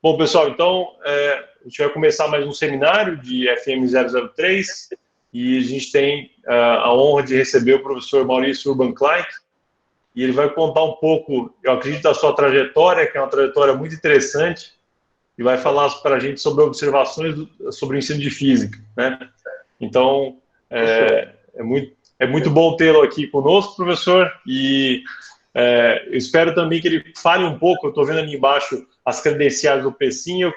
Bom, pessoal, então a gente vai começar mais um seminário de FM003 e a gente tem a honra de receber o professor Maurício Urban Klein e ele vai contar um pouco, eu acredito, da sua trajetória, que é uma trajetória muito interessante, e vai falar para a gente sobre observações sobre o ensino de física, né? Então, é muito bom tê-lo aqui conosco, professor, e eu espero também que ele fale um pouco, eu estou vendo ali embaixo as credenciais do PSIM, eu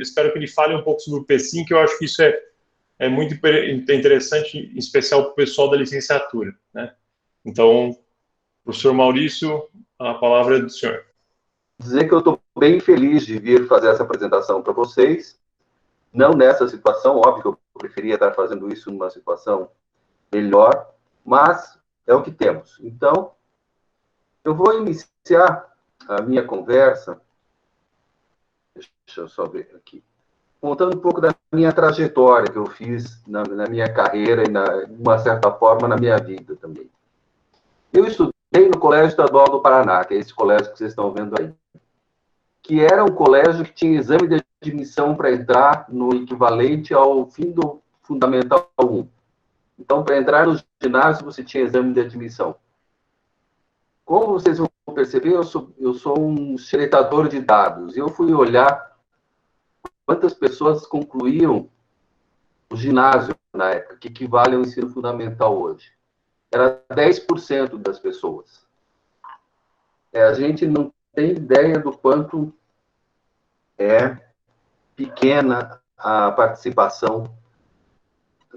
espero que ele fale um pouco sobre o PSIM, que eu acho que isso é muito interessante, em especial para o pessoal da licenciatura, né? Então, professor Maurício, a palavra é do senhor. Dizer que eu estou bem feliz de vir fazer essa apresentação para vocês, não nessa situação, óbvio que eu preferia estar fazendo isso numa situação melhor, mas é o que temos. Então, eu vou iniciar a minha conversa, deixa eu só ver aqui, contando um pouco da minha trajetória que eu fiz na minha carreira e, de uma certa forma, na minha vida também. Eu estudei no Colégio Estadual do Paraná, que é esse colégio que vocês estão vendo aí, que era um colégio que tinha exame de admissão para entrar no equivalente ao fim do Fundamental 1. Então, para entrar no ginásio, você tinha exame de admissão. Como vocês vão perceber, eu sou um xeretador de dados. Eu fui olhar quantas pessoas concluíram o ginásio na época, que equivale ao ensino fundamental hoje. Era 10% das pessoas. A gente não tem ideia do quanto é pequena a participação,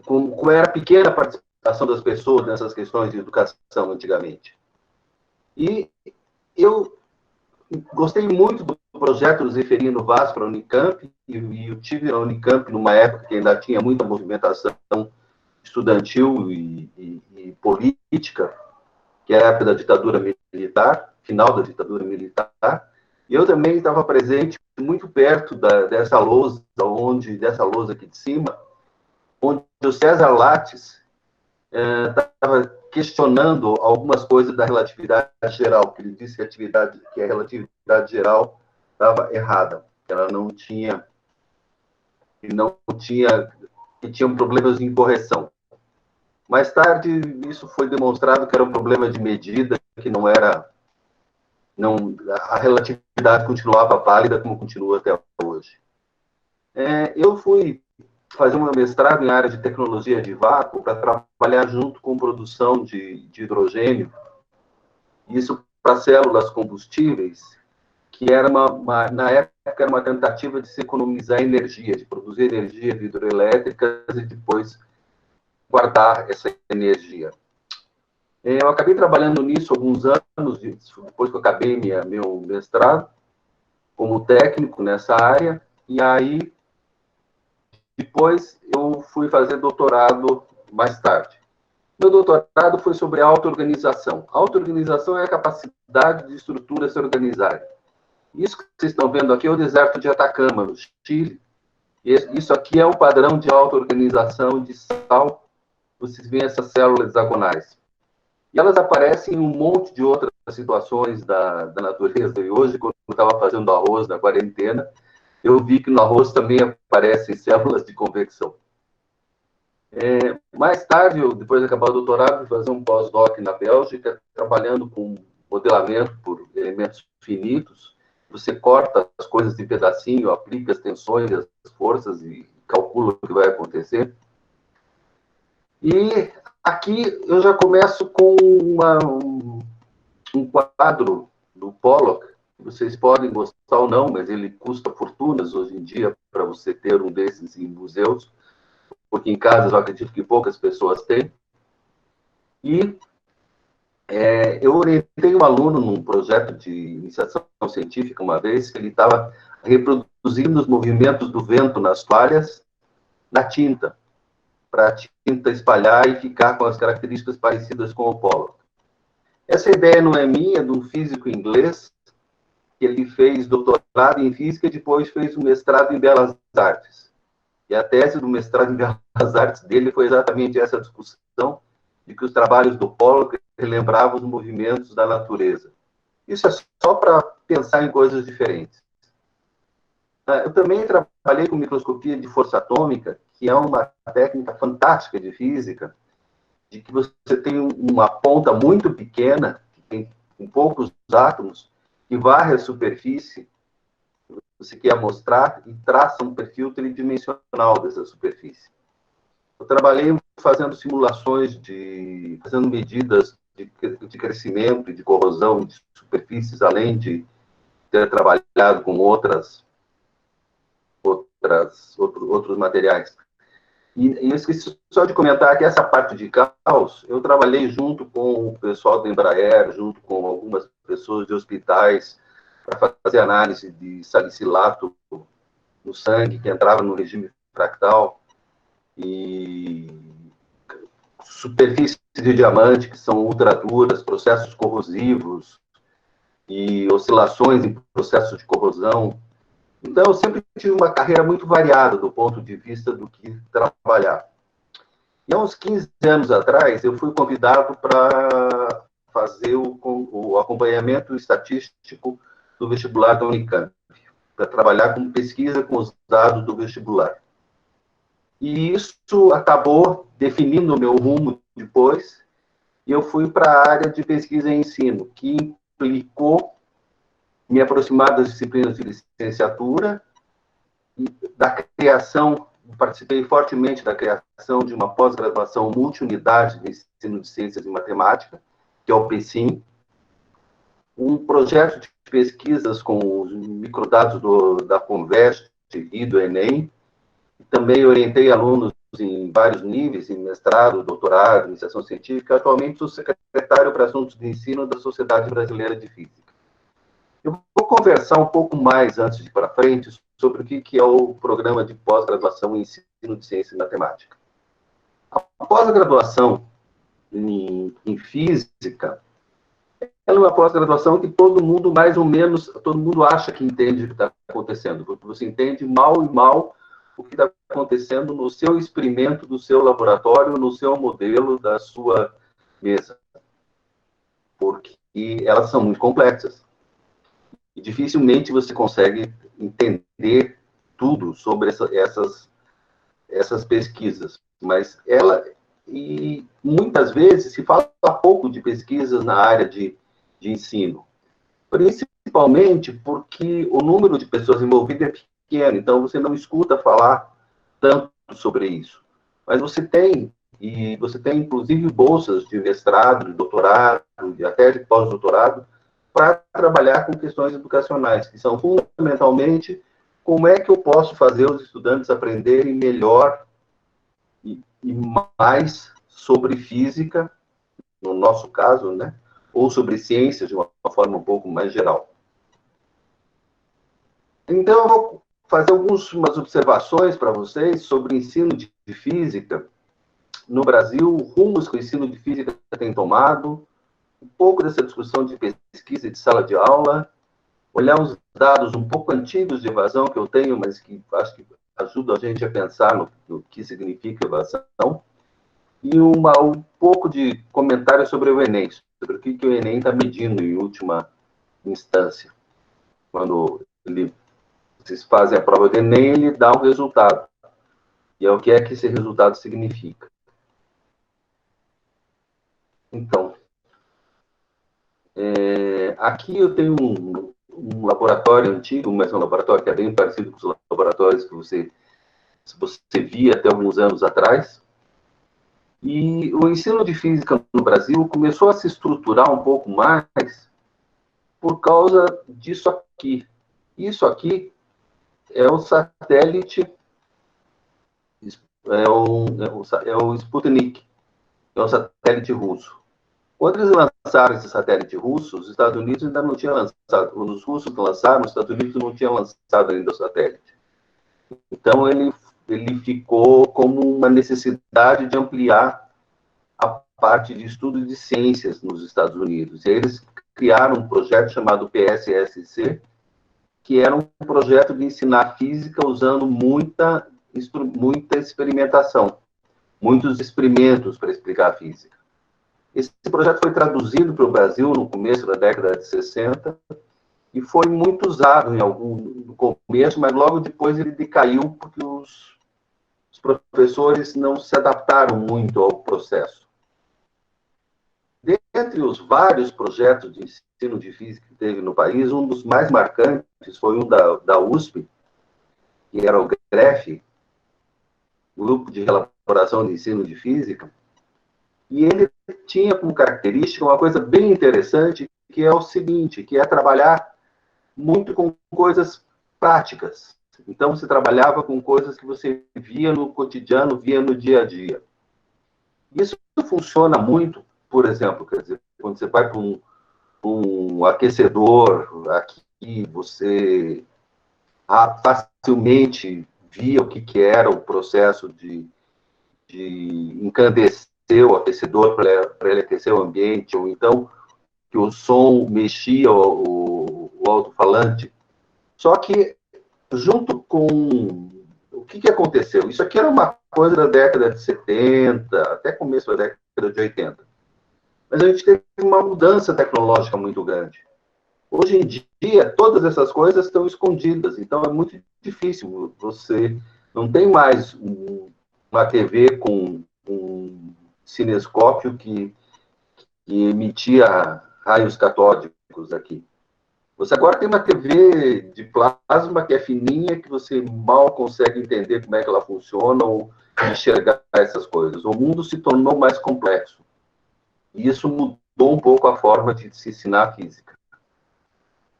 como era pequena a participação das pessoas nessas questões de educação antigamente. E eu gostei muito do projeto do Zeferino Vaz para a Unicamp, e eu tive a Unicamp numa época que ainda tinha muita movimentação estudantil e política, que é a época da ditadura militar, final da ditadura militar, e eu também estava presente muito perto dessa lousa aqui de cima, onde o César Lattes estava questionando algumas coisas da relatividade geral, que ele disse que a relatividade geral estava errada, que ela que tinha problemas de incorreção. Mais tarde, isso foi demonstrado que era um problema de medida, que a relatividade continuava válida como continua até hoje. Eu fui fazer um mestrado em área de tecnologia de vácuo para trabalhar junto com produção de hidrogênio, isso para células combustíveis, que era na época era uma tentativa de se economizar energia, de produzir energia de hidrelétricas e depois guardar essa energia. Eu acabei trabalhando nisso alguns anos, depois que eu acabei meu mestrado, como técnico nessa área, e aí depois eu fui fazer doutorado mais tarde. Meu doutorado foi sobre auto-organização. Auto-organização é a capacidade de estruturas se organizarem. Isso que vocês estão vendo aqui é o deserto de Atacama, no Chile. Isso aqui é um padrão de auto-organização de sal. Vocês veem essas células hexagonais. E elas aparecem em um monte de outras situações da natureza. E hoje, quando eu estava fazendo arroz na quarentena, eu vi que no arroz também aparecem células de convecção. Mais tarde, depois de acabar o doutorado, fui fazer um pós-doc na Bélgica, trabalhando com modelamento por elementos finitos. Você corta as coisas em pedacinho, aplica as tensões, as forças e calcula o que vai acontecer. E aqui eu já começo com um quadro do Pollock. Vocês podem gostar ou não, mas ele custa fortunas hoje em dia para você ter um desses em museus, porque em casa eu acredito que poucas pessoas têm. E eu orientei um aluno num projeto de iniciação científica uma vez, que ele estava reproduzindo os movimentos do vento nas toalhas na tinta, para a tinta espalhar e ficar com as características parecidas com o Pollock. Essa ideia não é minha, é de um físico inglês, que ele fez doutorado em física e depois fez um mestrado em belas artes. E a tese do mestrado em belas artes dele foi exatamente essa discussão de que os trabalhos do Pollock relembravam os movimentos da natureza. Isso é só para pensar em coisas diferentes. Eu também trabalhei com microscopia de força atômica, que é uma técnica fantástica de física, de que você tem uma ponta muito pequena, que tem com poucos átomos, que varre a superfície, você quer mostrar, e traça um perfil tridimensional dessa superfície. Eu trabalhei fazendo simulações, fazendo medidas de crescimento e de corrosão de superfícies, além de ter trabalhado com outros materiais. E eu esqueci só de comentar que essa parte de caos, eu trabalhei junto com o pessoal do Embraer, junto com algumas pessoas de hospitais, para fazer análise de salicilato no sangue, que entrava no regime fractal, e superfícies de diamante, que são ultraduras, processos corrosivos, e oscilações em processos de corrosão. Então, eu sempre tive uma carreira muito variada do ponto de vista do que trabalhar. E há uns 15 anos atrás, eu fui convidado para fazer o acompanhamento estatístico do vestibular da Unicamp, para trabalhar com pesquisa com os dados do vestibular. E isso acabou definindo o meu rumo depois, e eu fui para a área de pesquisa e ensino, que implicou me aproximar das disciplinas de licenciatura, e da criação, participei fortemente da criação de uma pós-graduação multiunidade de ensino de ciências e matemática, que é o PSIM, um projeto de pesquisas com os microdados da Conveste e do Enem. Também orientei alunos em vários níveis, em mestrado, doutorado, iniciação científica. Atualmente sou secretário para assuntos de ensino da Sociedade Brasileira de Física. Eu vou conversar um pouco mais, antes de ir para frente, sobre o que é o programa de pós-graduação em ensino de ciência e matemática. A pós-graduação em física, ela é uma pós-graduação que todo mundo, mais ou menos, todo mundo acha que entende o que está acontecendo, porque você entende mal e mal o que está acontecendo no seu experimento, do seu laboratório, no seu modelo, da sua mesa. Porque elas são muito complexas. E dificilmente você consegue entender tudo sobre essas pesquisas. Mas e muitas vezes se fala pouco de pesquisas na área de ensino, principalmente porque o número de pessoas envolvidas é pequeno, então você não escuta falar tanto sobre isso. Mas você tem inclusive bolsas de mestrado, de doutorado, até de pós-doutorado, para trabalhar com questões educacionais, que são fundamentalmente como é que eu posso fazer os estudantes aprenderem melhor e mais sobre física, no nosso caso, né? Ou sobre ciências de uma forma um pouco mais geral. Então, eu vou fazer algumas observações para vocês sobre o ensino de física no Brasil, rumos que o ensino de física tem tomado, um pouco dessa discussão de pesquisa e de sala de aula, olhar uns dados um pouco antigos de evasão que eu tenho, mas que acho que ajudam a gente a pensar no que significa evasão, e um pouco de comentário sobre o Enem, sobre o que o Enem está medindo em última instância. Quando vocês fazem a prova do Enem, ele dá um resultado. E é o que esse resultado significa. Então, aqui eu tenho um laboratório antigo, mas é um laboratório que é bem parecido com os laboratórios que você via até alguns anos atrás. E o ensino de física no Brasil começou a se estruturar um pouco mais por causa disso aqui. Isso aqui é o satélite, é o Sputnik, é o satélite russo. Quando eles lançaram esse satélite russo, os Estados Unidos ainda não tinham lançado. Quando os russos lançaram, os Estados Unidos não tinham lançado ainda o satélite. Então, ele ficou como uma necessidade de ampliar a parte de estudo de ciências nos Estados Unidos. E aí eles criaram um projeto chamado PSSC, que era um projeto de ensinar física usando muita experimentação, muitos experimentos para explicar a física. Esse projeto foi traduzido para o Brasil no começo da década de 60, e foi muito usado no começo, mas logo depois ele decaiu porque os professores não se adaptaram muito ao processo. Dentre os vários projetos de ensino de física que teve no país, um dos mais marcantes foi um da USP, que era o GREF, Grupo de Elaboração de Ensino de Física, e ele tinha como característica uma coisa bem interessante, que é o seguinte, que é trabalhar muito com coisas práticas. Então, você trabalhava com coisas que você via no cotidiano, via no dia a dia. Isso funciona muito, por exemplo, quer dizer, quando você vai para um aquecedor, aqui você facilmente via o que era o processo de encandecer o aquecedor para ele aquecer o ambiente, ou então que o som mexia o alto-falante. Só que, junto com... O que aconteceu? Isso aqui era uma coisa da década de 70, até começo da década de 80. Mas a gente teve uma mudança tecnológica muito grande. Hoje em dia, todas essas coisas estão escondidas, então é muito difícil. Você não tem mais uma TV com um cinescópio que emitia raios catódicos aqui. Você agora tem uma TV de plasma que é fininha, que você mal consegue entender como é que ela funciona ou enxergar essas coisas. O mundo se tornou mais complexo. E isso mudou um pouco a forma de se ensinar física.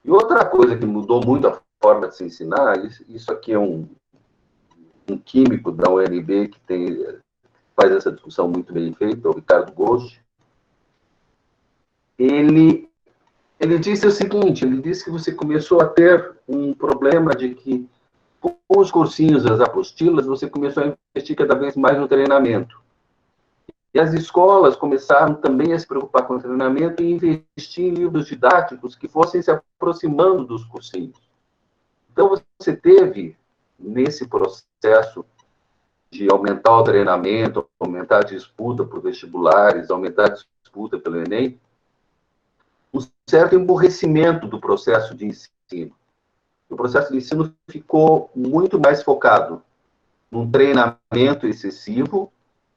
E outra coisa que mudou muito a forma de se ensinar, isso aqui é um químico da UNB que faz essa discussão muito bem feita, o Ricardo Ghost. Ele disse o seguinte, ele disse que você começou a ter um problema de que, com os cursinhos, as apostilas, você começou a investir cada vez mais no treinamento. E as escolas começaram também a se preocupar com o treinamento e investir em livros didáticos que fossem se aproximando dos cursinhos. Então, você teve, nesse processo de aumentar o treinamento, aumentar a disputa por vestibulares, aumentar a disputa pelo Enem, um certo emburrecimento do processo de ensino. O processo de ensino ficou muito mais focado num treinamento excessivo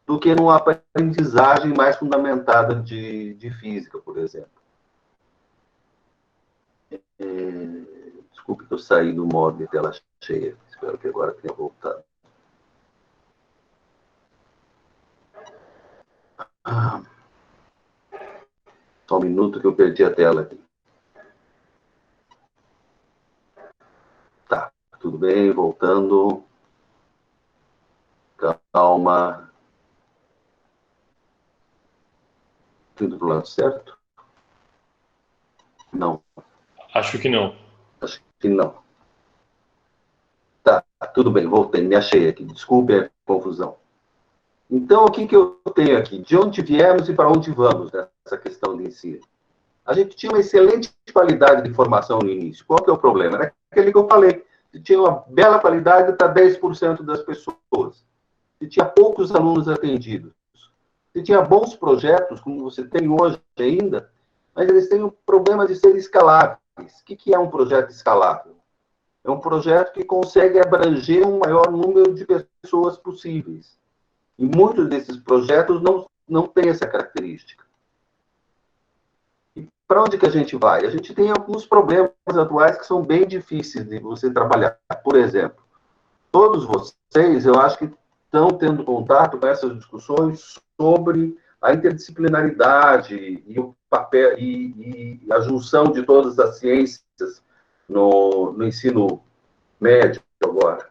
do que numa aprendizagem mais fundamentada de física, por exemplo. Desculpe que eu saí do modo de tela cheia. Espero que agora tenha voltado. Só um minuto que eu perdi a tela aqui. Tá, tudo bem, voltando. Calma. Indo para o lado certo? Não. Acho que não. Acho que não. Tá, tudo bem, voltei, me achei aqui. Desculpe a confusão. Então, o que eu tenho aqui? De onde viemos e para onde vamos nessa questão de ensino? A gente tinha uma excelente qualidade de formação no início. Qual que é o problema? Era aquele que eu falei. Você tinha uma bela qualidade para 10% das pessoas. Você tinha poucos alunos atendidos. Você tinha bons projetos, como você tem hoje ainda, mas eles têm o problema de serem escaláveis. O que é um projeto escalável? É um projeto que consegue abranger um maior número de pessoas possíveis. E muitos desses projetos não têm essa característica. E para onde que a gente vai? A gente tem alguns problemas atuais que são bem difíceis de você trabalhar. Por exemplo, todos vocês, eu acho que estão tendo contato com essas discussões sobre a interdisciplinaridade e o papel e a junção de todas as ciências no ensino médio agora,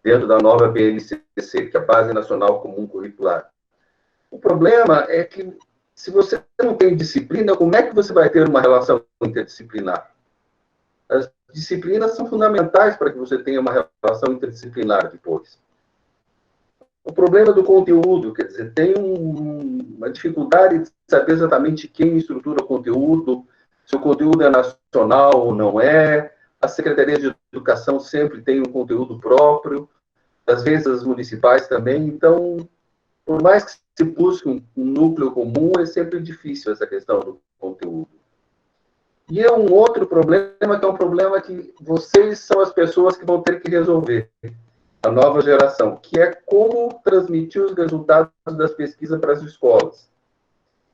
dentro da nova BNCC, que é a Base Nacional Comum Curricular. O problema é que, se você não tem disciplina, como é que você vai ter uma relação interdisciplinar? As disciplinas são fundamentais para que você tenha uma relação interdisciplinar depois. O problema do conteúdo, quer dizer, tem uma dificuldade de saber exatamente quem estrutura o conteúdo, se o conteúdo é nacional ou não é. A Secretaria de Educação sempre tem um conteúdo próprio, às vezes as municipais também. Então, por mais que se busque um núcleo comum, é sempre difícil essa questão do conteúdo. E é um outro problema, que é um problema que vocês são as pessoas que vão ter que resolver, a nova geração, que é como transmitir os resultados das pesquisas para as escolas.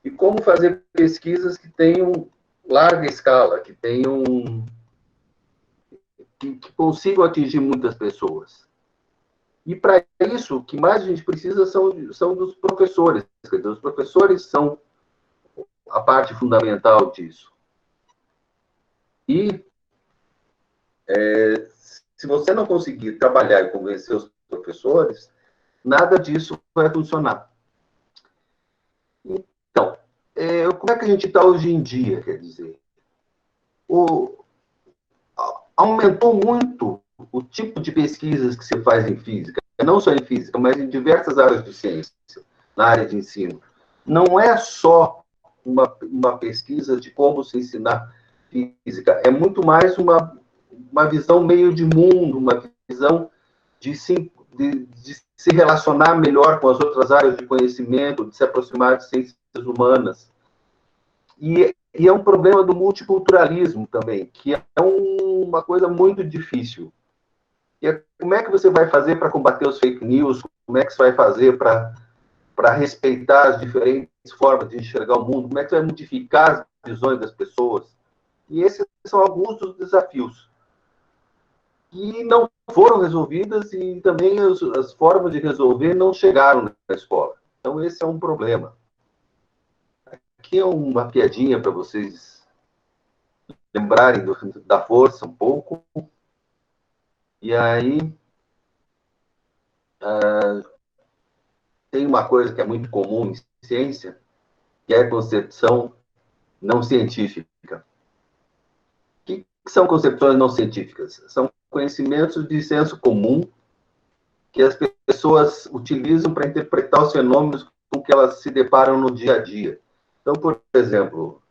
E como fazer pesquisas que tenham larga escala, que consigam atingir muitas pessoas. E para isso, o que mais a gente precisa são dos professores. Quer dizer, os professores são a parte fundamental disso. E se você não conseguir trabalhar e convencer os professores, nada disso vai funcionar. Então, como é que a gente está hoje em dia, quer dizer? Aumentou muito o tipo de pesquisas que se faz em física, não só em física, mas em diversas áreas de ciência, na área de ensino. Não é só uma pesquisa de como se ensinar física, é muito mais uma visão meio de mundo, uma visão de se relacionar melhor com as outras áreas de conhecimento, de se aproximar de ciências humanas. E é um problema do multiculturalismo também, que é uma coisa muito difícil. Como é que você vai fazer para combater os fake news? Como é que você vai fazer para respeitar as diferentes formas de enxergar o mundo? Como é que você vai modificar as visões das pessoas? E esses são alguns dos desafios. E não foram resolvidas, e também as formas de resolver não chegaram na escola. Então, esse é um problema. Aqui é uma piadinha para vocês lembrarem da força um pouco. E aí, tem uma coisa que é muito comum em ciência, que é a concepção não científica. O que são concepções não científicas? São conhecimentos de senso comum que as pessoas utilizam para interpretar os fenômenos com que elas se deparam no dia a dia. Então, por exemplo,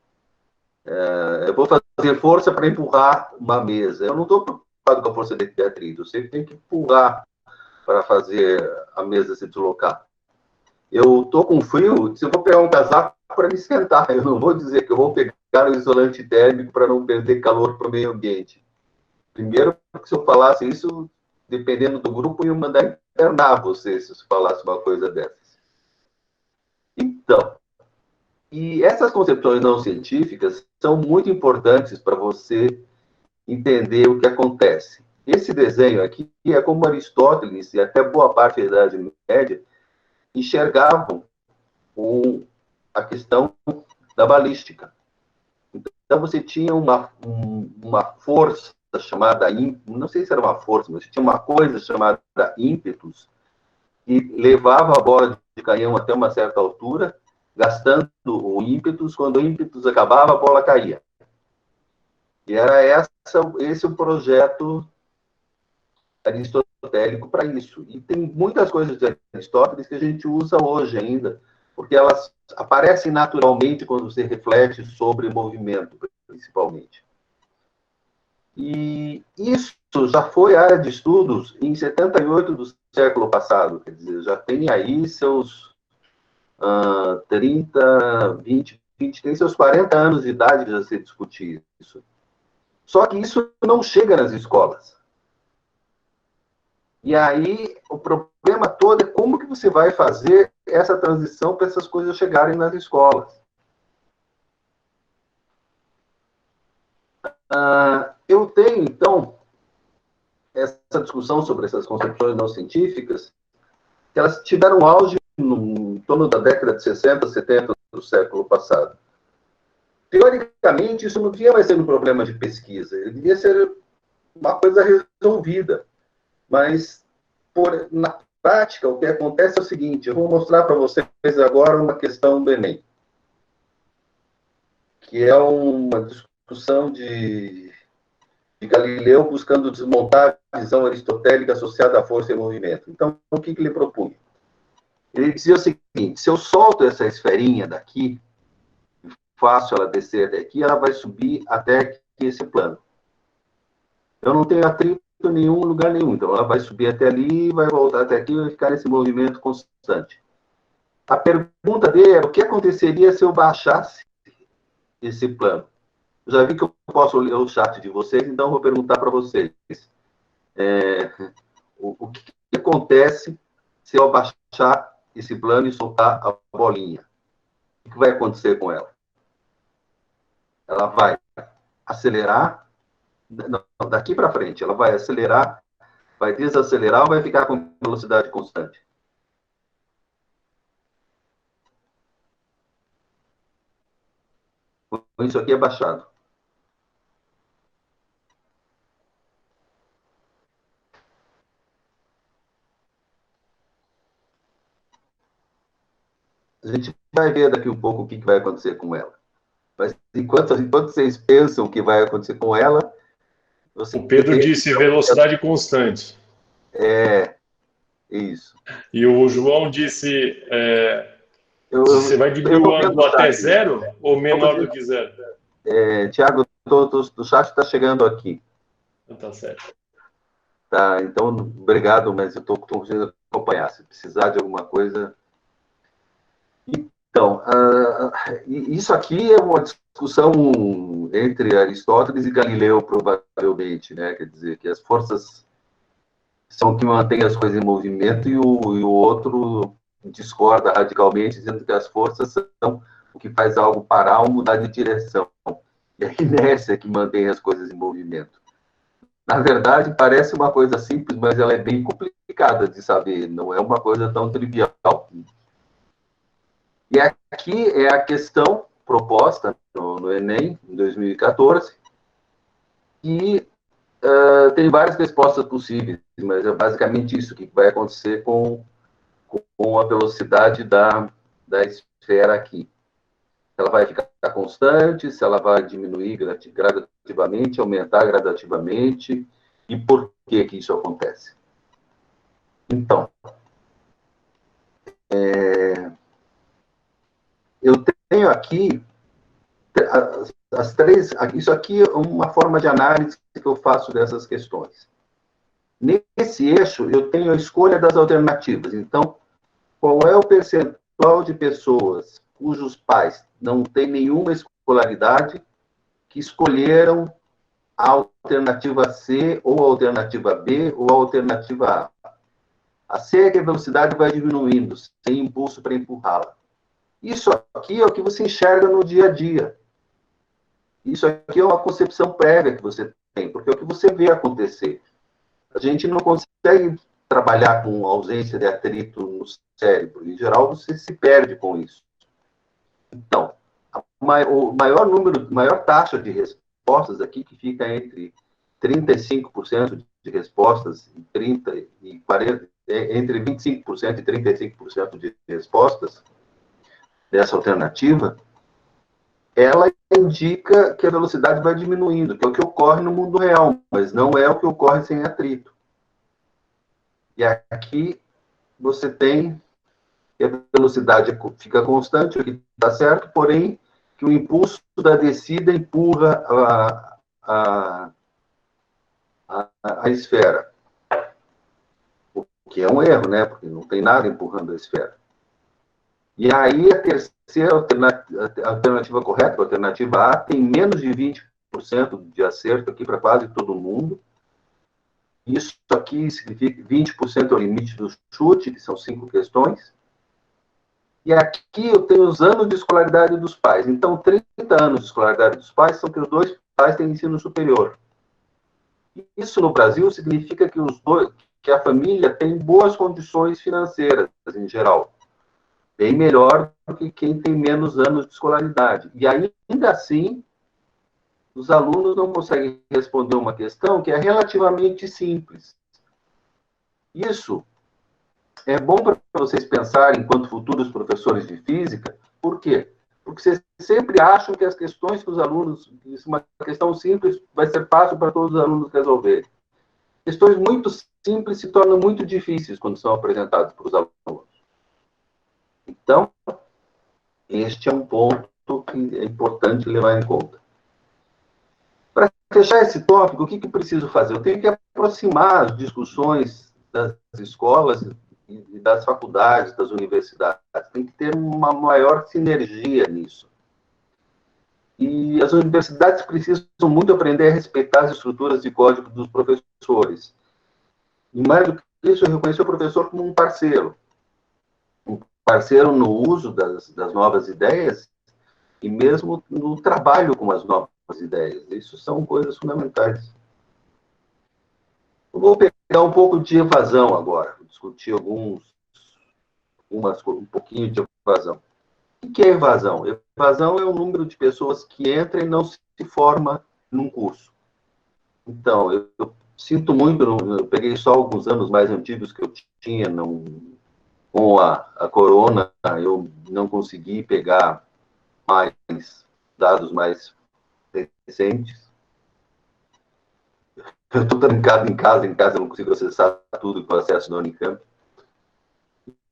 eu vou fazer força para empurrar uma mesa. Eu não estou preocupado com a força de atrito. Eu sei que tem que empurrar para fazer a mesa se deslocar. Eu estou com frio, se eu vou pegar um casaco para me esquentar. Eu não vou dizer que eu vou pegar um isolante térmico para não perder calor para o meio ambiente. Primeiro, porque se eu falasse isso, dependendo do grupo, eu ia mandar internar você se eu falasse uma coisa dessas. Então, e essas concepções não científicas são muito importantes para você entender o que acontece. Esse desenho aqui é como Aristóteles e até boa parte da Idade Média enxergavam a questão da balística. Então, você tinha uma força chamada, não sei se era uma força, mas tinha uma coisa chamada ímpetus, que levava a bola de canhão até uma certa altura, gastando o ímpetus. Quando o ímpetus acabava, a bola caía. E era esse o projeto aristotélico para isso. E tem muitas coisas de Aristóteles que a gente usa hoje ainda, porque elas aparecem naturalmente quando você reflete sobre movimento, principalmente. E isso já foi área de estudos em 78 do século passado, quer dizer, já tem aí seus 20, tem seus 40 anos de idade já se discutir isso. Só que isso não chega nas escolas. E aí, o problema todo é como que você vai fazer essa transição para essas coisas chegarem nas escolas. Eu tenho, então, essa discussão sobre essas concepções não científicas, que elas tiveram auge em torno da década de 60, 70 do século passado. Teoricamente, isso não devia mais ser um problema de pesquisa, ele devia ser uma coisa resolvida. Mas, na prática, o que acontece é o seguinte, eu vou mostrar para vocês agora uma questão do Enem, que é uma discussão de Galileu buscando desmontar a visão aristotélica associada à força e movimento. Então, o que ele propunha? Ele dizia o seguinte, se eu solto essa esferinha daqui, faço ela descer até aqui, ela vai subir até aqui, esse plano. Eu não tenho atrito em nenhum lugar nenhum, então ela vai subir até ali, vai voltar até aqui e vai ficar nesse movimento constante. A pergunta dele é o que aconteceria se eu baixasse esse plano? Já vi que eu posso ler o chat de vocês, então eu vou perguntar para vocês. O que acontece se eu abaixar esse plano e soltar a bolinha? O que vai acontecer com ela? Ela vai acelerar, não, daqui para frente, ela vai acelerar, vai desacelerar ou vai ficar com velocidade constante? Isso aqui é baixado. A gente vai ver daqui um pouco o que vai acontecer com ela. Mas enquanto vocês pensam o que vai acontecer com ela, O Pedro disse velocidade constante. É, isso. E o João disse, você vai diminuir o ângulo até zero ou menor do que zero? Tiago, o chat está chegando aqui. Tá certo. Tá, então, obrigado, mas eu estou conseguindo acompanhar. Se precisar de alguma coisa... Então, isso aqui é uma discussão entre Aristóteles e Galileu, provavelmente, né? Quer dizer, que as forças são que mantêm as coisas em movimento e o outro discorda radicalmente, dizendo que as forças são o que faz algo parar ou mudar de direção. E a inércia que mantém as coisas em movimento. Na verdade, parece uma coisa simples, mas ela é bem complicada de saber, não é uma coisa tão trivial. E aqui é a questão proposta no Enem, em 2014, e tem várias respostas possíveis, mas é basicamente isso que vai acontecer com a velocidade da esfera aqui. Ela vai ficar constante, se ela vai diminuir gradativamente, aumentar gradativamente, e por que isso acontece? Então, eu tenho aqui as três... Isso aqui é uma forma de análise que eu faço dessas questões. Nesse eixo, eu tenho a escolha das alternativas. Então, qual é o percentual de pessoas cujos pais não têm nenhuma escolaridade que escolheram a alternativa C, ou a alternativa B, ou a alternativa A? A C é que a velocidade vai diminuindo, sem impulso para empurrá-la. Isso aqui é o que você enxerga no dia a dia. Isso aqui é uma concepção prévia que você tem, porque é o que você vê acontecer. A gente não consegue trabalhar com ausência de atrito no cérebro. Em geral, você se perde com isso. Então, maior taxa de respostas aqui, que fica entre 35% de respostas e 30% e 40%, entre 25% e 35% de respostas dessa alternativa, ela indica que a velocidade vai diminuindo, que é o que ocorre no mundo real, mas não é o que ocorre sem atrito. E aqui você tem que a velocidade fica constante, o que está certo, porém que o impulso da descida empurra a esfera. O que é um erro, né? Porque não tem nada empurrando a esfera. E aí a terceira alternativa correta, a alternativa A, tem menos de 20% de acerto aqui para quase todo mundo. Isso aqui significa 20% é o limite do chute, que são 5 questões. E aqui eu tenho os anos de escolaridade dos pais. Então, 30 anos de escolaridade dos pais são que os dois pais têm ensino superior. Isso no Brasil significa que a família tem boas condições financeiras, em geral. Bem melhor do que quem tem menos anos de escolaridade. E ainda assim, os alunos não conseguem responder uma questão que é relativamente simples. Isso é bom para vocês pensarem, enquanto futuros professores de física. Por quê? Porque vocês sempre acham que as questões que os alunos... Uma questão simples vai ser fácil para todos os alunos resolverem. Questões muito simples se tornam muito difíceis quando são apresentadas para os alunos. Então, este é um ponto que é importante levar em conta. Para fechar esse tópico, o que eu preciso fazer? Eu tenho que aproximar as discussões das escolas e das faculdades, das universidades. Tem que ter uma maior sinergia nisso. E as universidades precisam muito aprender a respeitar as estruturas de código dos professores. E mais do que isso, eu reconheço o professor como um parceiro. Um parceiro no uso das novas ideias e mesmo no trabalho com as novas ideias. Isso são coisas fundamentais. Eu vou pegar um pouco de evasão agora, discutir um pouquinho de evasão. O que é evasão? Evasão é o número de pessoas que entram e não se forma num curso. Então, eu sinto muito, eu peguei só alguns anos mais antigos que eu tinha, com a corona, eu não consegui pegar mais dados mais recentes. Eu estou trancado em casa eu não consigo acessar tudo que eu acesso na Unicamp.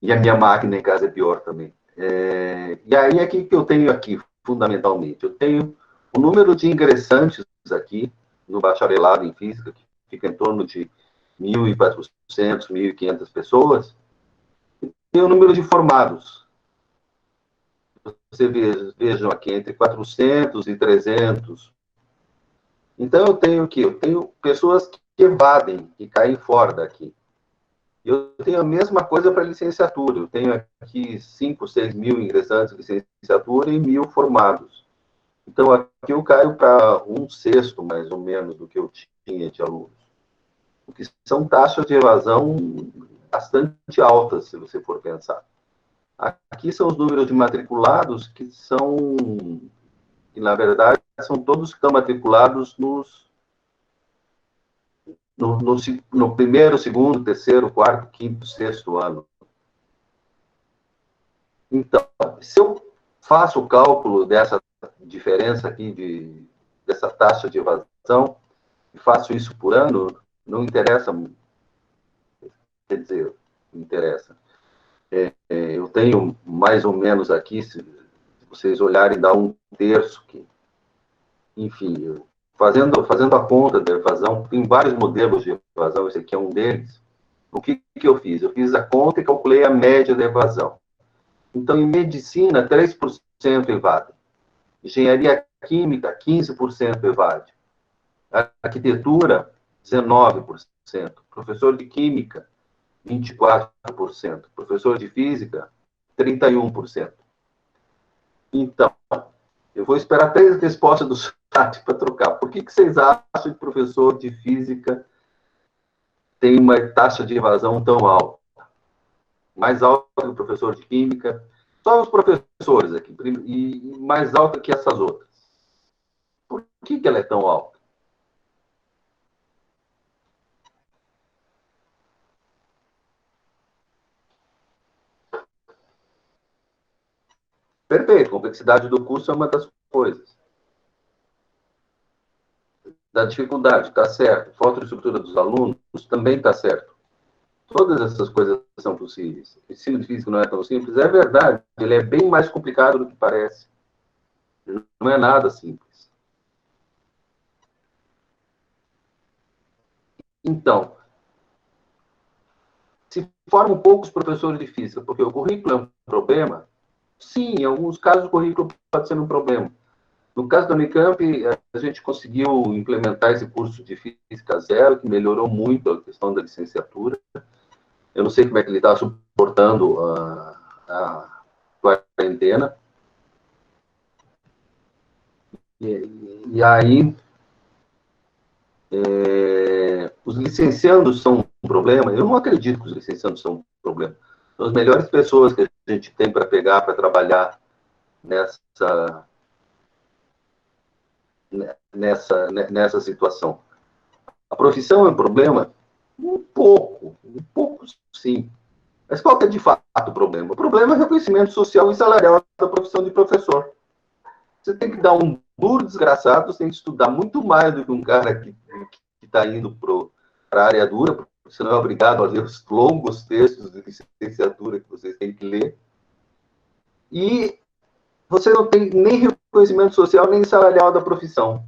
E a minha máquina em casa é pior também. E aí, o que eu tenho aqui, fundamentalmente? Eu tenho o número de ingressantes aqui no bacharelado em física, que fica em torno de 1.400, 1.500 pessoas, e o número de formados. Vejam aqui, entre 400 e 300. Então, eu tenho o quê? Eu tenho pessoas que evadem, que caem fora daqui. Eu tenho a mesma coisa para licenciatura. Eu tenho aqui 5, 6 mil ingressantes de licenciatura e 1.000 formados. Então, aqui eu caio para 1/6, mais ou menos, do que eu tinha de alunos. O que são taxas de evasão bastante altas, se você for pensar. Aqui são os números de matriculados, que na verdade, são todos que estão matriculados no primeiro, segundo, terceiro, quarto, quinto, sexto ano. Então, se eu faço o cálculo dessa diferença aqui, dessa taxa de evasão, e faço isso por ano, não interessa, quer dizer, não interessa. Eu tenho mais ou menos aqui, se vocês olharem, dá 1/3, que, enfim, fazendo a conta da evasão, tem vários modelos de evasão, esse aqui é um deles. O que eu fiz? Eu fiz a conta e calculei a média da evasão. Então, em medicina, 3% evade. Engenharia química, 15% evade. Arquitetura, 19%. Professor de química, 24%. Professor de física, 31%. Então, eu vou esperar 3 respostas do chat para trocar. Por que vocês acham que o professor de física tem uma taxa de evasão tão alta? Mais alta que o professor de química? Só os professores aqui, e mais alta que essas outras. Por que ela é tão alta? Perfeito, complexidade do curso é uma das coisas. Da dificuldade, está certo. Falta de estrutura dos alunos, também está certo. Todas essas coisas são possíveis. O ensino de física não é tão simples, é verdade. Ele é bem mais complicado do que parece. Não é nada simples. Então, se formam poucos professores de física, porque o currículo é um problema. Sim, em alguns casos o currículo pode ser um problema. No caso da Unicamp, a gente conseguiu implementar esse curso de Física Zero, que melhorou muito a questão da licenciatura. Eu não sei como é que ele está suportando a quarentena. E aí, os licenciandos são um problema? Eu não acredito que os licenciandos são um problema. São as melhores pessoas que a gente tem para pegar, para trabalhar nessa situação. A profissão é um problema? Um pouco sim. Mas qual que é de fato o problema? O problema é o reconhecimento social e salarial da profissão de professor. Você tem que dar um duro desgraçado, você tem que estudar muito mais do que um cara que está indo para a área dura, porque você não é obrigado a ler os longos textos de licenciatura que vocês têm que ler. E você não tem nem reconhecimento social, nem salarial da profissão.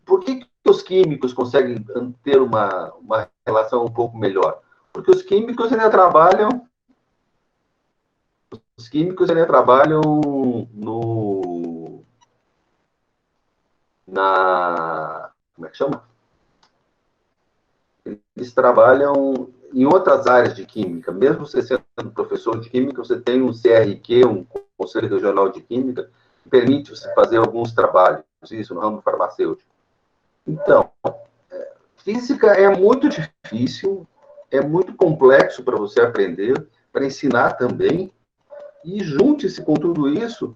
Por que os químicos conseguem ter uma relação um pouco melhor? Porque os químicos ainda trabalham no como é que chama? Eles trabalham em outras áreas de química. Mesmo você sendo professor de química, você tem um CRQ, um Conselho Regional de Química, que permite você fazer alguns trabalhos, isso no ramo farmacêutico. Então, física é muito difícil, é muito complexo para você aprender, para ensinar também, e junte-se com tudo isso,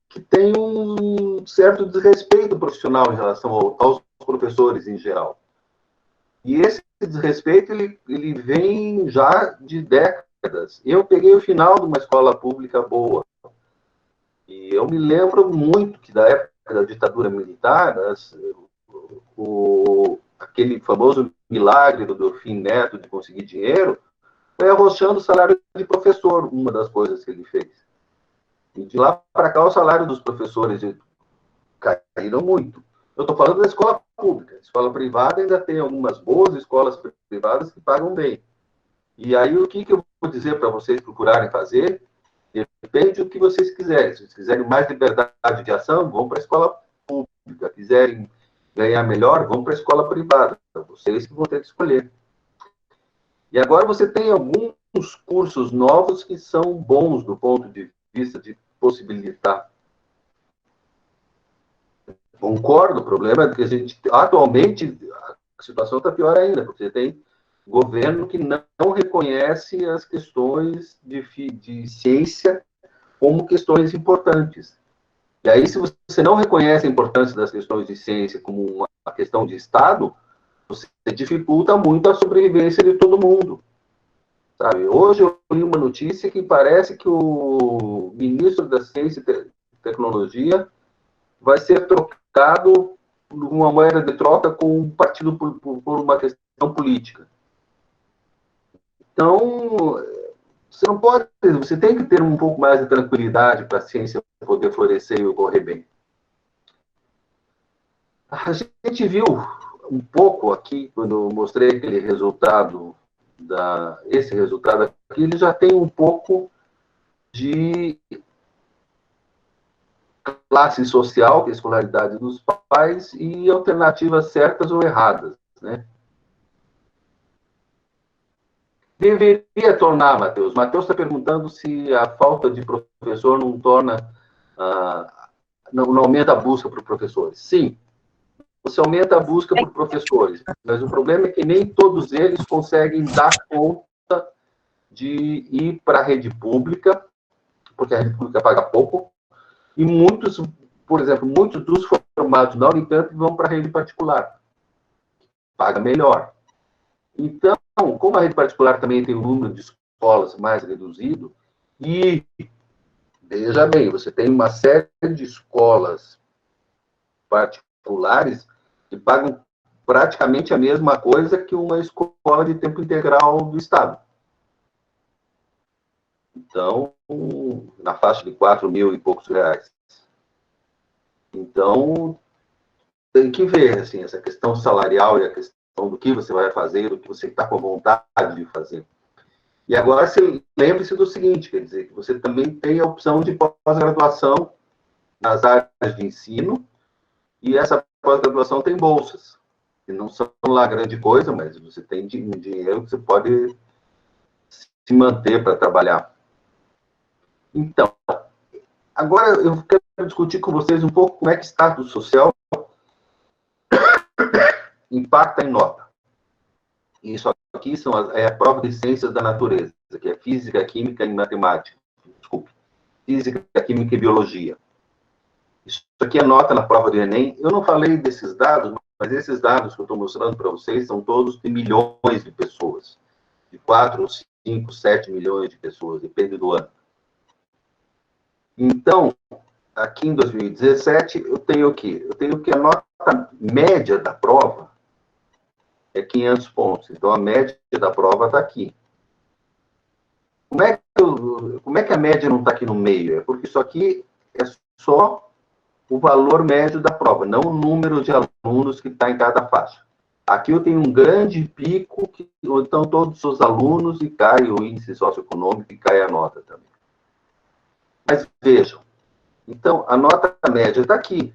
que tem um certo desrespeito profissional em relação aos professores em geral. E esse desrespeito, ele vem já de décadas. Eu peguei o final de uma escola pública boa, e eu me lembro muito que da época da ditadura militar, aquele famoso milagre do Delfim Neto de conseguir dinheiro, foi arrochando o salário de professor, uma das coisas que ele fez. E de lá para cá, o salário dos professores caíram muito. Eu estou falando da escola pública. A escola privada ainda tem algumas boas escolas privadas que pagam bem. E aí, o que eu vou dizer para vocês procurarem fazer? Depende do que vocês quiserem. Se vocês quiserem mais liberdade de ação, vão para a escola pública. Se quiserem ganhar melhor, vão para a escola privada. Vocês que vão ter que escolher. E agora você tem alguns cursos novos que são bons do ponto de vista de possibilitar. Concordo, o problema é que a gente, atualmente, a situação está pior ainda, porque você tem governo que não reconhece as questões de ciência como questões importantes. E aí, se você não reconhece a importância das questões de ciência como uma questão de Estado, você dificulta muito a sobrevivência de todo mundo. Sabe? Hoje eu li uma notícia que parece que o ministro da Ciência e Tecnologia vai ser trocado por uma moeda de troca com um partido por uma questão política. Então, você não pode, você tem que ter um pouco mais de tranquilidade para a ciência poder florescer e ocorrer bem. A gente viu um pouco aqui, quando eu mostrei aquele resultado, esse resultado aqui, ele já tem um pouco de classe social, que é a escolaridade dos pais, e alternativas certas ou erradas, né? Deveria tornar, Matheus. Matheus está perguntando se a falta de professor não torna, não aumenta a busca por professores. Sim, você aumenta a busca por professores, mas o problema é que nem todos eles conseguem dar conta de ir para a rede pública, porque a rede pública paga pouco, e muitos, por exemplo, muitos dos formados na Unicamp vão para a rede particular, paga melhor. Então, como a rede particular também tem um número de escolas mais reduzido, e, veja bem, você tem uma série de escolas particulares que pagam praticamente a mesma coisa que uma escola de tempo integral do Estado. Então, na faixa de 4 mil e poucos reais. Então, tem que ver, assim, essa questão salarial e a questão do que você vai fazer, do que você está com vontade de fazer. E agora, lembre-se do seguinte, quer dizer, que você também tem a opção de pós-graduação nas áreas de ensino, e essa pós-graduação tem bolsas, que não são lá grande coisa, mas você tem dinheiro que você pode se manter para trabalhar. Então, agora eu quero discutir com vocês um pouco como é que o status social impacta em nota. Isso aqui é a prova de ciências da natureza, que é física, química e matemática. Desculpe. Física, química e biologia. Isso aqui é nota na prova do Enem. Eu não falei desses dados, mas esses dados que eu estou mostrando para vocês são todos de milhões de pessoas. De 4, 5, 7 milhões de pessoas, depende do ano. Então, aqui em 2017, eu tenho o quê? Eu tenho que a nota média da prova é 500 pontos. Então, a média da prova está aqui. Como é que a média não está aqui no meio? É porque isso aqui é só o valor médio da prova, não o número de alunos que está em cada faixa. Aqui eu tenho um grande pico, onde estão todos os alunos e cai o índice socioeconômico e cai a nota também. Mas vejam, então, a nota média está aqui.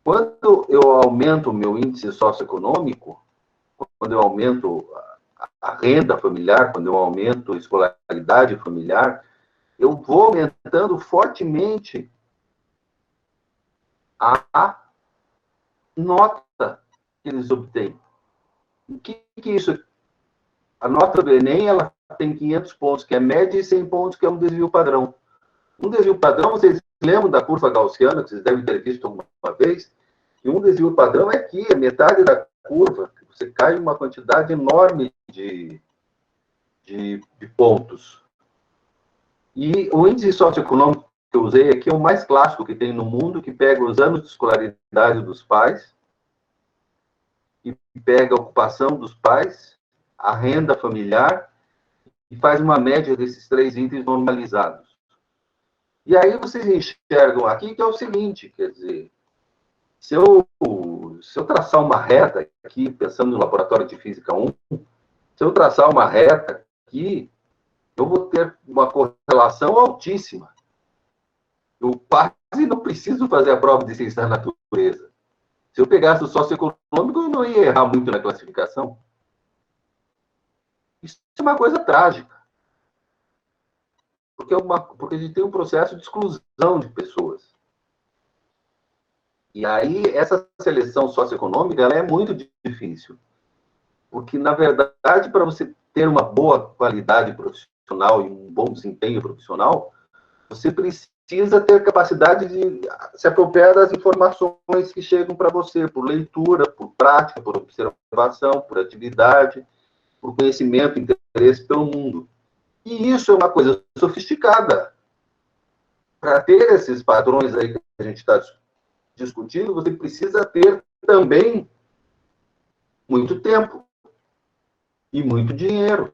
Quando eu aumento o meu índice socioeconômico, quando eu aumento a renda familiar, quando eu aumento a escolaridade familiar, eu vou aumentando fortemente a nota que eles obtêm. O que é isso? A nota do Enem, ela tem 500 pontos, que é média, e 100 pontos, que é um desvio padrão. Um desvio padrão, vocês lembram da curva gaussiana, que vocês devem ter visto alguma vez? E um desvio padrão é aqui, a metade da curva, você cai uma quantidade enorme de pontos. E o índice socioeconômico que eu usei aqui é o mais clássico que tem no mundo, que pega os anos de escolaridade dos pais, e pega a ocupação dos pais, a renda familiar, e faz uma média desses 3 itens normalizados. E aí vocês enxergam aqui que é o seguinte, quer dizer, se eu traçar uma reta aqui, pensando no laboratório de física 1, se eu traçar uma reta aqui, eu vou ter uma correlação altíssima. Eu quase não preciso fazer a prova de ciência da natureza. Se eu pegasse o socioeconômico, eu não ia errar muito na classificação. Isso é uma coisa trágica. Porque a gente tem um processo de exclusão de pessoas. E aí, essa seleção socioeconômica, ela é muito difícil. Porque, na verdade, para você ter uma boa qualidade profissional e um bom desempenho profissional, você precisa ter capacidade de se apropriar das informações que chegam para você, por leitura, por prática, por observação, por atividade, por conhecimento, interesse pelo mundo. E isso é uma coisa sofisticada. Para ter esses padrões aí que a gente está discutindo, você precisa ter também muito tempo e muito dinheiro.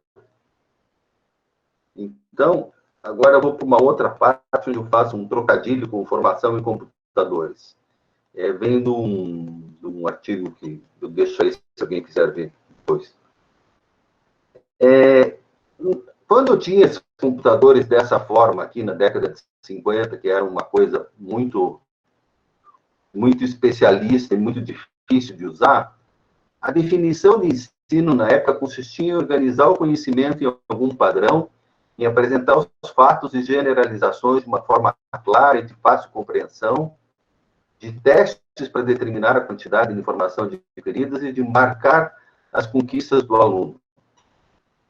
Então, agora eu vou para uma outra parte onde eu faço um trocadilho com formação em computadores. Vem de um artigo que eu deixo aí se alguém quiser ver depois. Quando eu tinha esses computadores dessa forma aqui na década de 50, que era uma coisa muito, muito especialista e muito difícil de usar, a definição de ensino na época consistia em organizar o conhecimento em algum padrão, em apresentar os fatos e generalizações de uma forma clara e de fácil compreensão, de testes para determinar a quantidade de informação adquiridas e de marcar as conquistas do aluno.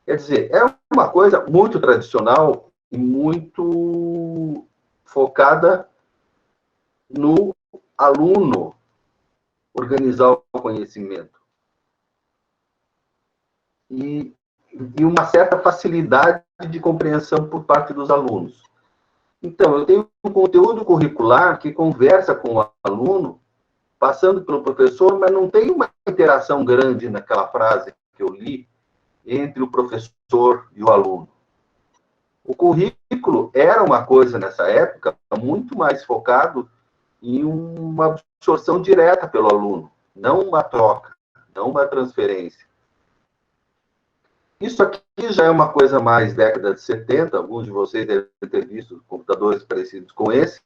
Quer dizer, é uma coisa muito tradicional e muito focada no aluno organizar o conhecimento. E uma certa facilidade de compreensão por parte dos alunos. Então, eu tenho um conteúdo curricular que conversa com o aluno, passando pelo professor, mas não tem uma interação grande naquela frase que eu li entre o professor e o aluno. O currículo era uma coisa, nessa época, muito mais focado em uma absorção direta pelo aluno, não uma troca, não uma transferência. Isso aqui já é uma coisa mais década de 70, alguns de vocês devem ter visto computadores parecidos com esse.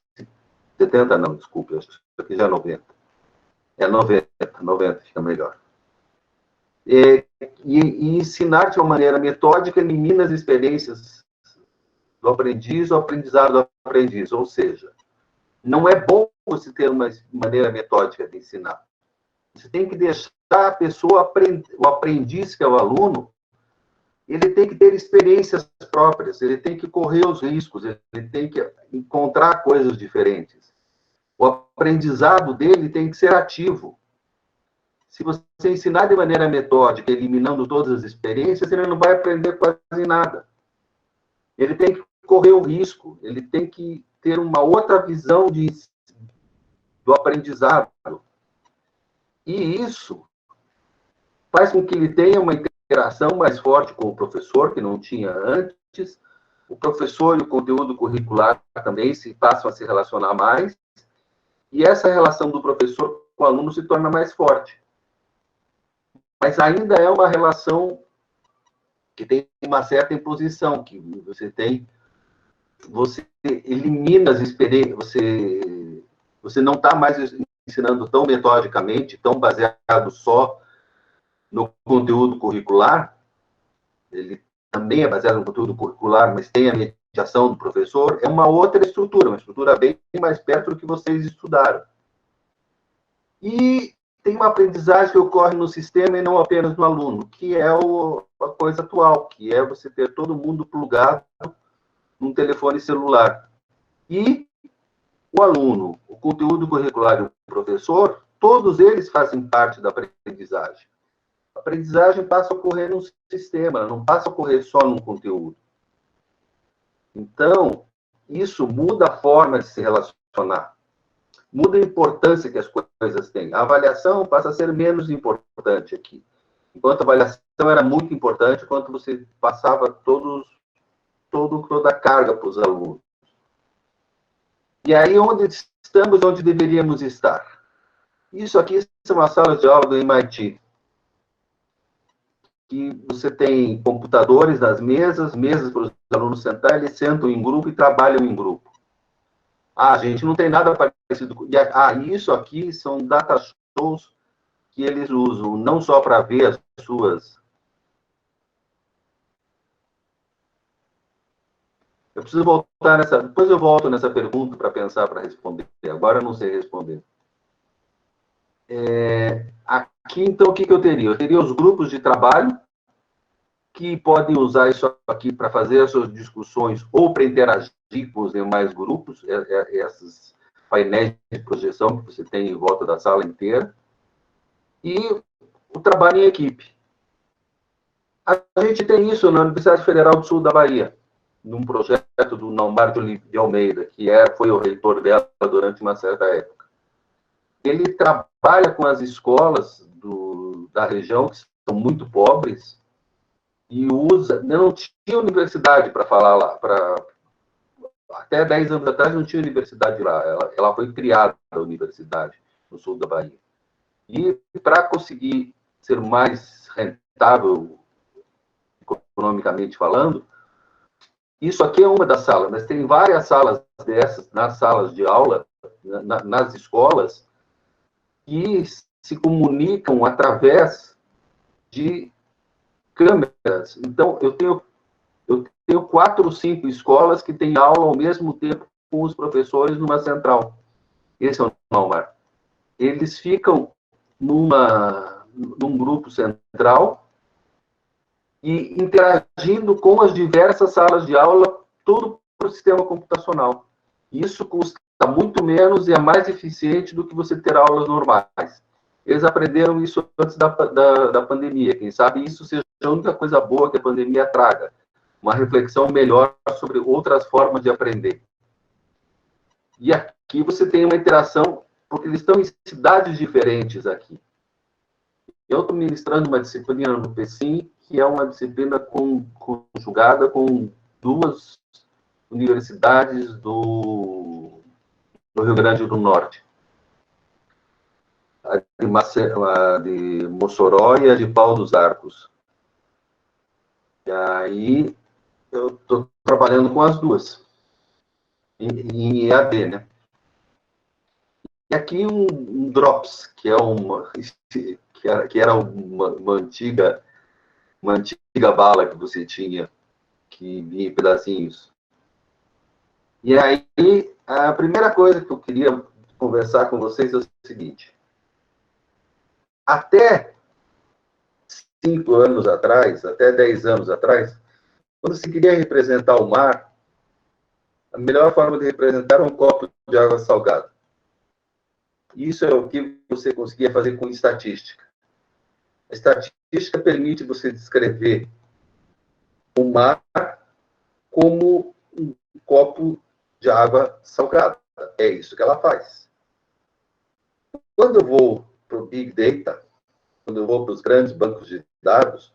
70 não, desculpe, acho que isso aqui já é 90. É 90 fica melhor. E ensinar de uma maneira metódica elimina as experiências do aprendiz ou aprendizado do aprendiz. Ou seja, não é bom você ter uma maneira metódica de ensinar. Você tem que deixar a pessoa, o aprendiz, que é o aluno, ele tem que ter experiências próprias, ele tem que correr os riscos, ele tem que encontrar coisas diferentes. O aprendizado dele tem que ser ativo. Se você ensinar de maneira metódica, eliminando todas as experiências, ele não vai aprender quase nada. Ele tem que correr o risco, ele tem que ter uma outra visão do aprendizado. E isso faz com que ele tenha uma interação mais forte com o professor, que não tinha antes. O professor e o conteúdo curricular também passam a se relacionar mais. E essa relação do professor com o aluno se torna mais forte. Mas ainda é uma relação que tem uma certa imposição, que você elimina as experiências, você não está mais ensinando tão metodicamente, tão baseado só no conteúdo curricular, ele também é baseado no conteúdo curricular, mas tem a mediação do professor, é uma outra estrutura, uma estrutura bem mais perto do que vocês estudaram. E tem uma aprendizagem que ocorre no sistema e não apenas no aluno, que é a coisa atual, que é você ter todo mundo plugado num telefone celular. E o aluno, o conteúdo curricular e o professor, todos eles fazem parte da aprendizagem. A aprendizagem passa a ocorrer no sistema, não passa a ocorrer só no conteúdo. Então, isso muda a forma de se relacionar. Muda a importância que as coisas têm. A avaliação passa a ser menos importante aqui. Enquanto a avaliação era muito importante, quando você passava toda a carga para os alunos. E aí, onde estamos, onde deveríamos estar? Isso aqui são as salas de aula do MIT. Que você tem computadores nas mesas para os alunos sentar, eles sentam em grupo e trabalham em grupo. Ah, gente, não tem nada parecido com... isso aqui são data shows que eles usam, não só para ver as suas... Eu preciso voltar nessa... Depois eu volto nessa pergunta para pensar, para responder. Agora eu não sei responder. Aqui, então, o que eu teria? Eu teria os grupos de trabalho, que podem usar isso aqui para fazer as suas discussões ou para interagir com os demais grupos, esses painéis de projeção que você tem em volta da sala inteira, e o trabalho em equipe. A gente tem isso na Universidade Federal do Sul da Bahia, num projeto do Naumberto de Almeida, que foi o reitor dela durante uma certa época. Ele trabalha com as escolas da região, que são muito pobres, e não tinha universidade para falar lá. Até 10 anos atrás não tinha universidade lá. Ela foi criada, a universidade, no sul da Bahia. E para conseguir ser mais rentável, economicamente falando, isso aqui é uma das salas, mas tem várias salas dessas, nas salas de aula, nas escolas, que se comunicam através de câmeras. Então, eu tenho 4 ou 5 escolas que têm aula ao mesmo tempo com os professores numa central. Esse é o Naumar. Eles ficam num grupo central e interagindo com as diversas salas de aula, tudo para o sistema computacional. Isso custa muito menos e é mais eficiente do que você ter aulas normais. Eles aprenderam isso antes da pandemia. Quem sabe isso seja a única coisa boa que a pandemia traga. Uma reflexão melhor sobre outras formas de aprender. E aqui você tem uma interação, porque eles estão em cidades diferentes aqui. Eu estou ministrando uma disciplina no PECIM, que é uma disciplina conjugada com 2 universidades do Rio Grande do Norte. A de Mossoró e a de Pau dos Arcos. E aí, eu estou trabalhando com as duas, em EAD, né? E aqui um Drops, que era uma antiga bala que você tinha, que vinha em pedacinhos. E aí, a primeira coisa que eu queria conversar com vocês é o seguinte. Até 5 anos atrás, até 10 anos atrás, quando se queria representar o mar, a melhor forma de representar era um copo de água salgada. Isso é o que você conseguia fazer com estatística. A estatística permite você descrever o mar como um copo de água salgada. É isso que ela faz. Quando eu vou para o Big Data, quando eu vou para os grandes bancos de dados,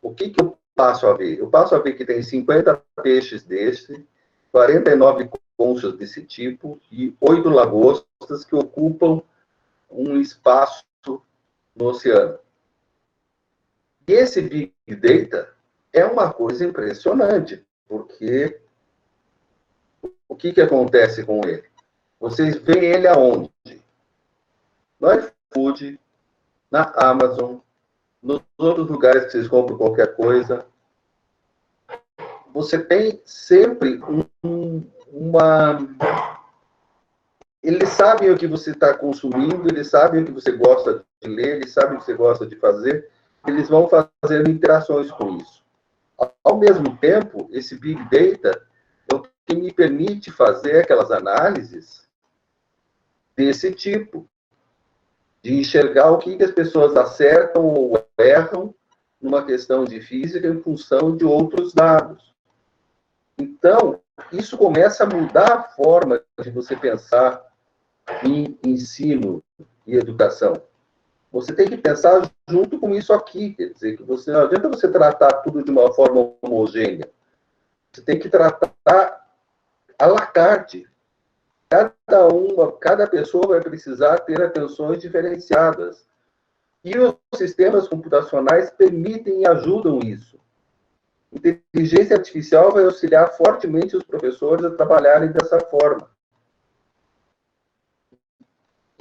o que eu passo a ver? Eu passo a ver que tem 50 peixes desse, 49 conchas desse tipo e 8 lagostas que ocupam um espaço no oceano. E esse Big Data é uma coisa impressionante, porque o que acontece com ele? Vocês veem ele aonde? no iFood, na Amazon, nos outros lugares que vocês compram qualquer coisa, você tem sempre uma... Eles sabem o que você está consumindo, eles sabem o que você gosta de ler, eles sabem o que você gosta de fazer, eles vão fazendo interações com isso. Ao mesmo tempo, esse Big Data é o que me permite fazer aquelas análises desse tipo, de enxergar o que as pessoas acertam ou erram numa questão de física em função de outros dados. Então, isso começa a mudar a forma de você pensar em ensino e educação. Você tem que pensar junto com isso aqui, quer dizer, que você, não adianta você tratar tudo de uma forma homogênea. Você tem que tratar à la carte. Cada pessoa vai precisar ter atenções diferenciadas. E os sistemas computacionais permitem e ajudam isso. Inteligência artificial vai auxiliar fortemente os professores a trabalharem dessa forma.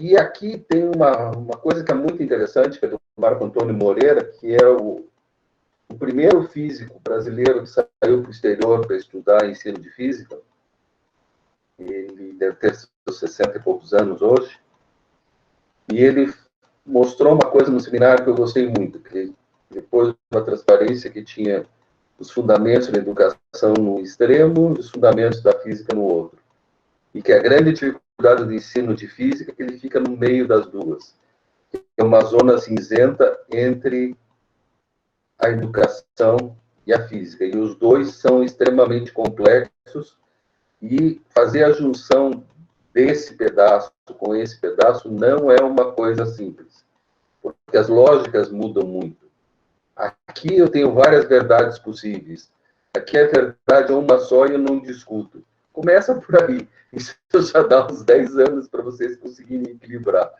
E aqui tem uma coisa que é muito interessante, que é do Marco Antônio Moreira, que é o primeiro físico brasileiro que saiu para o exterior para estudar ensino de física. Ele deve ter seus 60 e poucos anos hoje. E ele mostrou uma coisa no seminário que eu gostei muito, que depois de uma transparência que tinha os fundamentos da educação no extremo e os fundamentos da física no outro. E que a grande dificuldade do ensino de física é que ele fica no meio das duas. É uma zona cinzenta entre a educação e a física. E os dois são extremamente complexos e fazer a junção desse pedaço com esse pedaço não é uma coisa simples, porque as lógicas mudam muito. Aqui eu tenho várias verdades possíveis. Aqui a verdade é uma só e eu não discuto. Começa por aí. Isso já dá uns 10 anos para vocês conseguirem equilibrar.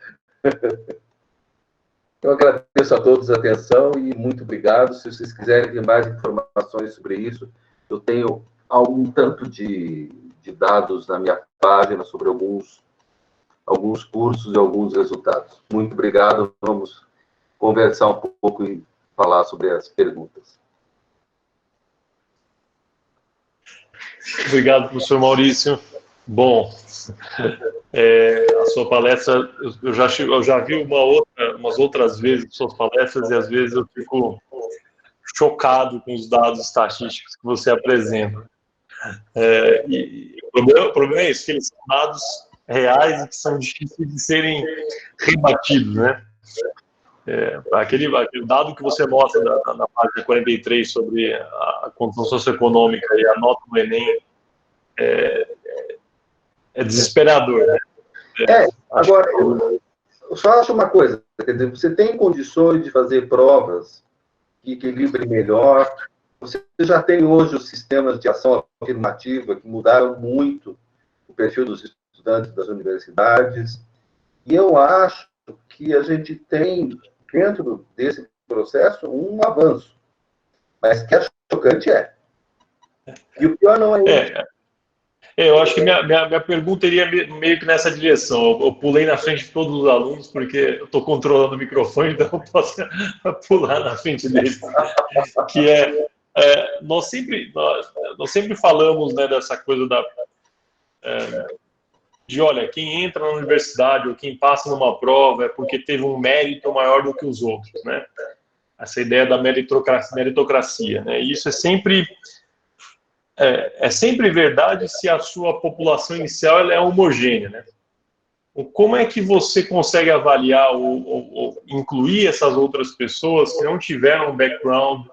Eu agradeço a todos a atenção e muito obrigado. Se vocês quiserem ter mais informações sobre isso, eu tenho algum tanto de dados na minha página sobre alguns cursos e alguns resultados. Muito obrigado. Vamos conversar um pouco e falar sobre as perguntas. Obrigado, professor Maurício. Bom, a sua palestra, eu já vi umas outras vezes suas palestras e às vezes eu fico chocado com os dados estatísticos que você apresenta. O problema é isso, que eles são dados reais e que são difíceis de serem rebatidos, né? Aquele dado que você mostra na página 43 sobre a condição socioeconômica e a nota do Enem é desesperador, né? Agora, eu só acho uma coisa, quer dizer, você tem condições de fazer provas que equilibrem melhor, você já tem hoje os sistemas de ação afirmativa que mudaram muito o perfil dos estudantes das universidades, e eu acho que a gente tem, dentro desse processo, um avanço, mas que é chocante E o pior não é eu acho que minha pergunta iria meio que nessa direção. Eu pulei na frente de todos os alunos, porque eu estou controlando o microfone, então eu posso pular na frente deles. Que nós sempre falamos, né, dessa coisa de, olha, quem entra na universidade ou quem passa numa prova é porque teve um mérito maior do que os outros, né? Essa ideia da meritocracia, né? E isso é sempre verdade se a sua população inicial ela é homogênea, né? Como é que você consegue avaliar ou incluir essas outras pessoas que não tiveram um background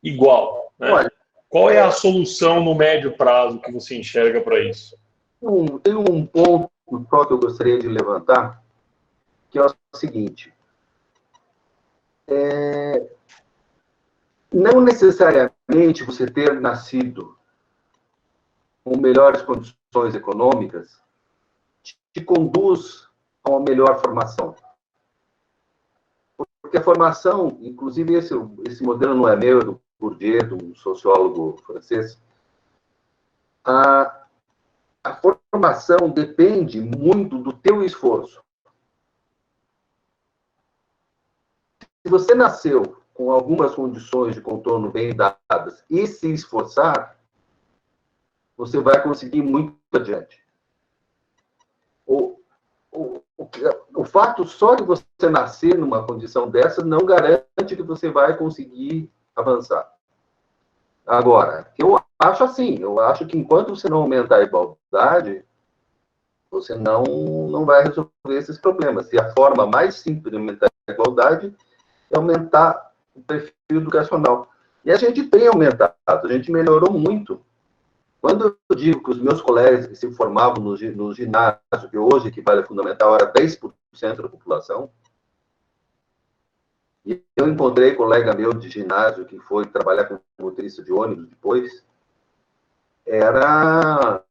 igual, né? Olha, qual é a solução no médio prazo que você enxerga para isso? Tem um ponto só que eu gostaria de levantar, que é o seguinte. Não necessariamente você ter nascido com melhores condições econômicas te conduz a uma melhor formação. Porque a formação, inclusive esse modelo não é meu, é do Bourdieu, de um sociólogo francês, a formação depende muito do teu esforço. você nasceu com algumas condições de contorno bem dadas e se esforçar, você vai conseguir muito adiante. O fato só de você nascer numa condição dessa não garante que você vai conseguir avançar. Agora, eu acho assim, eu acho que enquanto você não aumentar a igualdade, você não vai resolver esses problemas. E a forma mais simples de aumentar a igualdade é aumentar o perfil educacional. E a gente tem aumentado, a gente melhorou muito. Quando eu digo que os meus colegas que se formavam no ginásio, que hoje equivale a fundamental, era 10% da população, e eu encontrei colega meu de ginásio que foi trabalhar como motorista de ônibus depois, era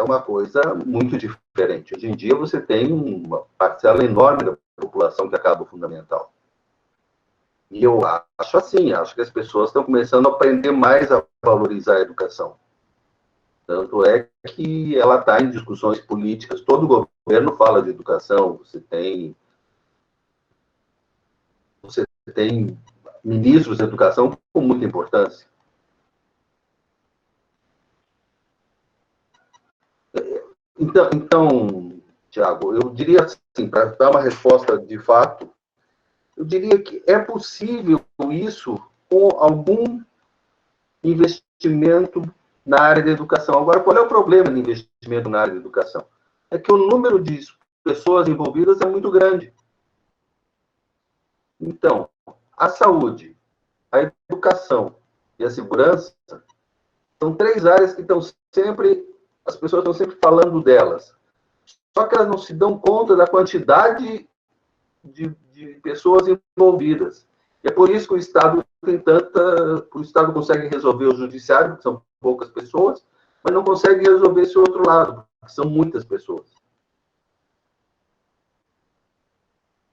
uma coisa muito diferente. Hoje em dia você tem uma parcela enorme da população que acaba o fundamental. E eu acho assim, acho que as pessoas estão começando a aprender mais a valorizar a educação. Tanto é que ela está em discussões políticas, todo governo fala de educação, você tem ministros de educação com muita importância. Então, Tiago, eu diria assim, para dar uma resposta de fato, eu diria que é possível isso com algum investimento na área da educação. Agora, qual é o problema de investimento na área da educação? É que o número de pessoas envolvidas é muito grande. Então, a saúde, a educação e a segurança são três áreas que as pessoas estão sempre falando delas. Só que elas não se dão conta da quantidade de pessoas envolvidas. E é por isso que o Estado o Estado consegue resolver o judiciário, que são poucas pessoas, mas não consegue resolver esse outro lado, que são muitas pessoas.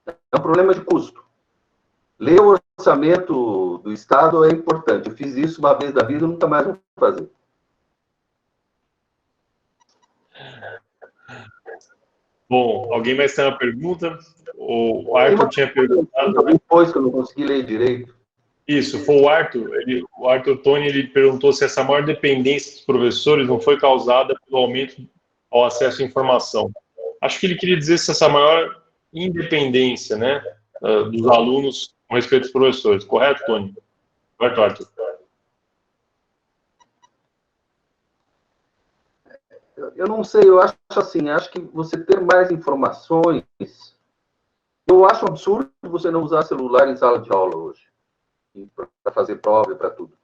É um problema de custo. Ler o orçamento do Estado é importante. Eu fiz isso uma vez na vida e nunca mais vou fazer. Bom, alguém mais tem uma pergunta? O Arthur tinha perguntado, né? Depois que eu não consegui ler direito. Isso, foi o Arthur. O Arthur Tony, ele perguntou se essa maior dependência dos professores não foi causada pelo aumento ao acesso à informação. Acho que ele queria dizer se essa maior independência, né, dos alunos com respeito aos professores. Correto, Tony? Correto, Arthur? Eu não sei, eu acho assim, acho que você ter mais informações. Eu acho absurdo você não usar celular em sala de aula hoje, para fazer prova e para tudo.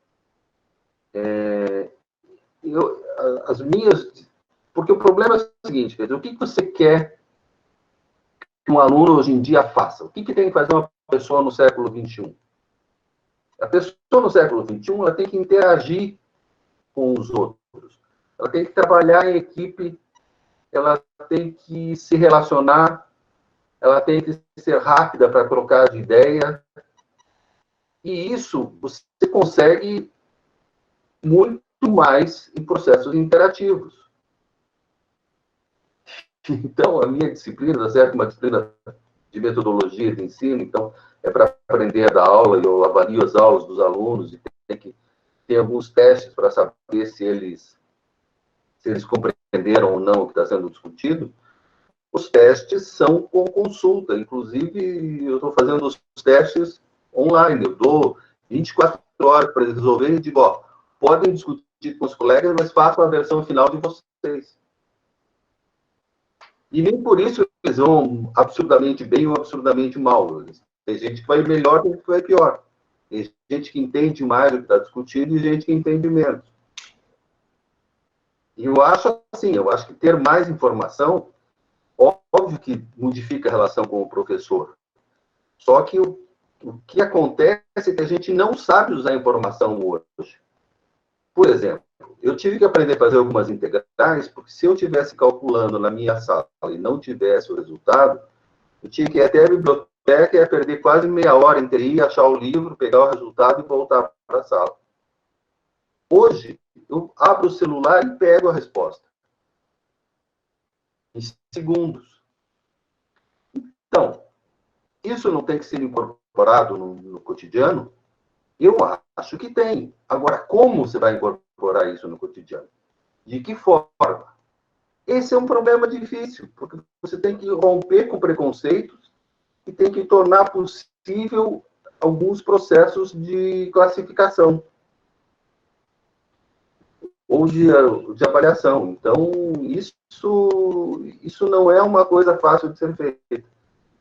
As minhas. Porque o problema é o seguinte, Pedro, o que você quer que um aluno hoje em dia faça? O que tem que fazer uma pessoa no século XXI? A pessoa no século XXI ela tem que interagir com os outros. Ela tem que trabalhar em equipe, ela tem que se relacionar, ela tem que ser rápida para trocar de ideia. E isso você consegue muito mais em processos interativos. Então, a minha disciplina, tá certo? Uma disciplina de metodologia de ensino, então, é para aprender a dar aula, eu avalio as aulas dos alunos e tem alguns testes para saber se eles compreenderam ou não o que está sendo discutido. Os testes são com consulta, inclusive eu estou fazendo os testes online, eu dou 24 horas para eles resolverem e digo, ó, podem discutir com os colegas, mas façam a versão final de vocês. E nem por isso eles vão absurdamente bem ou absurdamente mal. Tem gente que vai melhor, tem gente que vai pior. Tem gente que entende mais o que está discutindo e gente que entende menos. E eu acho assim, eu acho que ter mais informação, óbvio que modifica a relação com o professor. Só que o que acontece é que a gente não sabe usar a informação hoje. Por exemplo, eu tive que aprender a fazer algumas integrais, porque se eu estivesse calculando na minha sala e não tivesse o resultado, eu tinha que ir até a biblioteca e ia perder quase meia hora entre ir, achar o livro, pegar o resultado e voltar para a sala. Hoje, eu abro o celular e pego a resposta. Em segundos. Então, Isso não tem que ser incorporado no cotidiano? Eu acho que tem. Agora, como você vai incorporar isso no cotidiano? De que forma? Esse é um problema difícil, porque você tem que romper com preconceitos e tem que tornar possível alguns processos de classificação ou de avaliação. Então, isso não é uma coisa fácil de ser feita,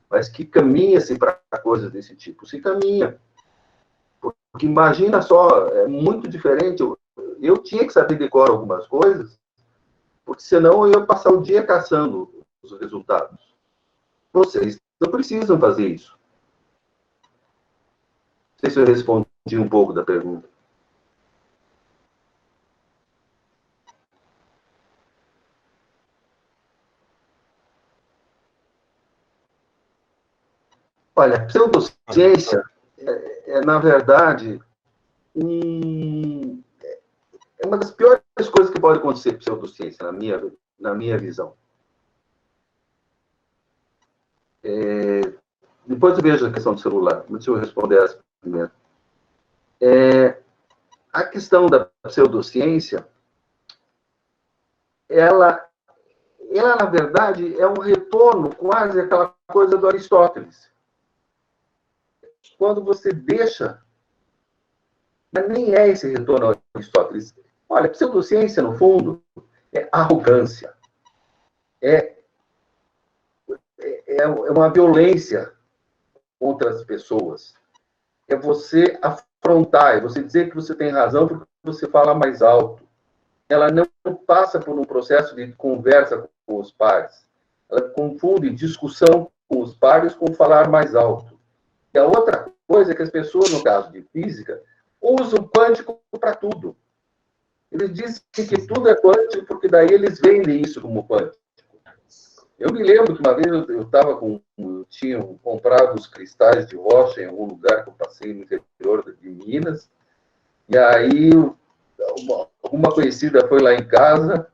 mas que caminha-se para coisas desse tipo. Se caminha. Porque imagina só, é muito diferente. Eu tinha que saber decorar algumas coisas, porque senão eu ia passar o dia caçando os resultados. Vocês não precisam fazer isso. Não sei se eu respondi um pouco da pergunta. Olha, pseudociência na verdade, é uma das piores coisas que pode acontecer com pseudociência, na minha visão. Depois eu vejo a questão do celular, mas deixa eu responder essa primeiro. A questão da pseudociência, ela, na verdade, é um retorno quase àquela coisa do Aristóteles. Quando você deixa... Mas nem é esse retorno ao Aristóteles. Olha, pseudociência, no fundo, é arrogância. É uma violência contra as pessoas. É você afrontar, é você dizer que você tem razão porque você fala mais alto. Ela não passa por um processo de conversa com os pares. Ela confunde discussão com os pares com falar mais alto. E a outra coisa é que as pessoas, no caso de física, usam quântico para tudo. Eles dizem que tudo é quântico porque daí eles vendem isso como quântico. Eu me lembro que uma vez eu tinha comprado os cristais de rocha em algum lugar que eu passei no interior de Minas, e aí uma conhecida foi lá em casa,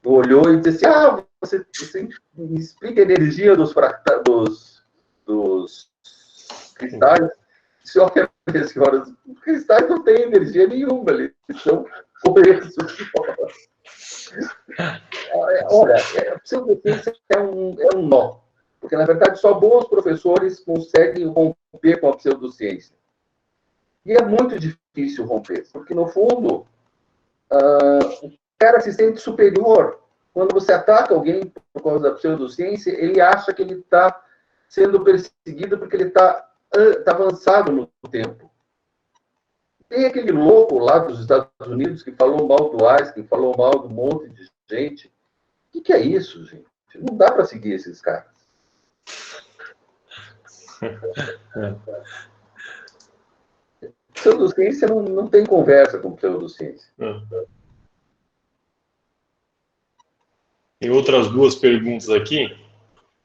olhou e disse assim, você me explica a energia dos cristais? Se olha, senhoras, os cristais não têm energia nenhuma, eles são coesos. Olha, a pseudociência é um nó, porque, na verdade, só bons professores conseguem romper com a pseudociência. E é muito difícil romper, porque, no fundo, o cara se sente superior. Quando você ataca alguém por causa da pseudociência, ele acha que ele está sendo perseguido porque ele está avançado no tempo. Tem aquele louco lá dos Estados Unidos que falou mal do Einstein, que falou mal de um monte de gente. O que é isso, gente? Não dá para seguir esses caras. Pseudociência não tem conversa com pseudociência. Tem outras duas perguntas aqui.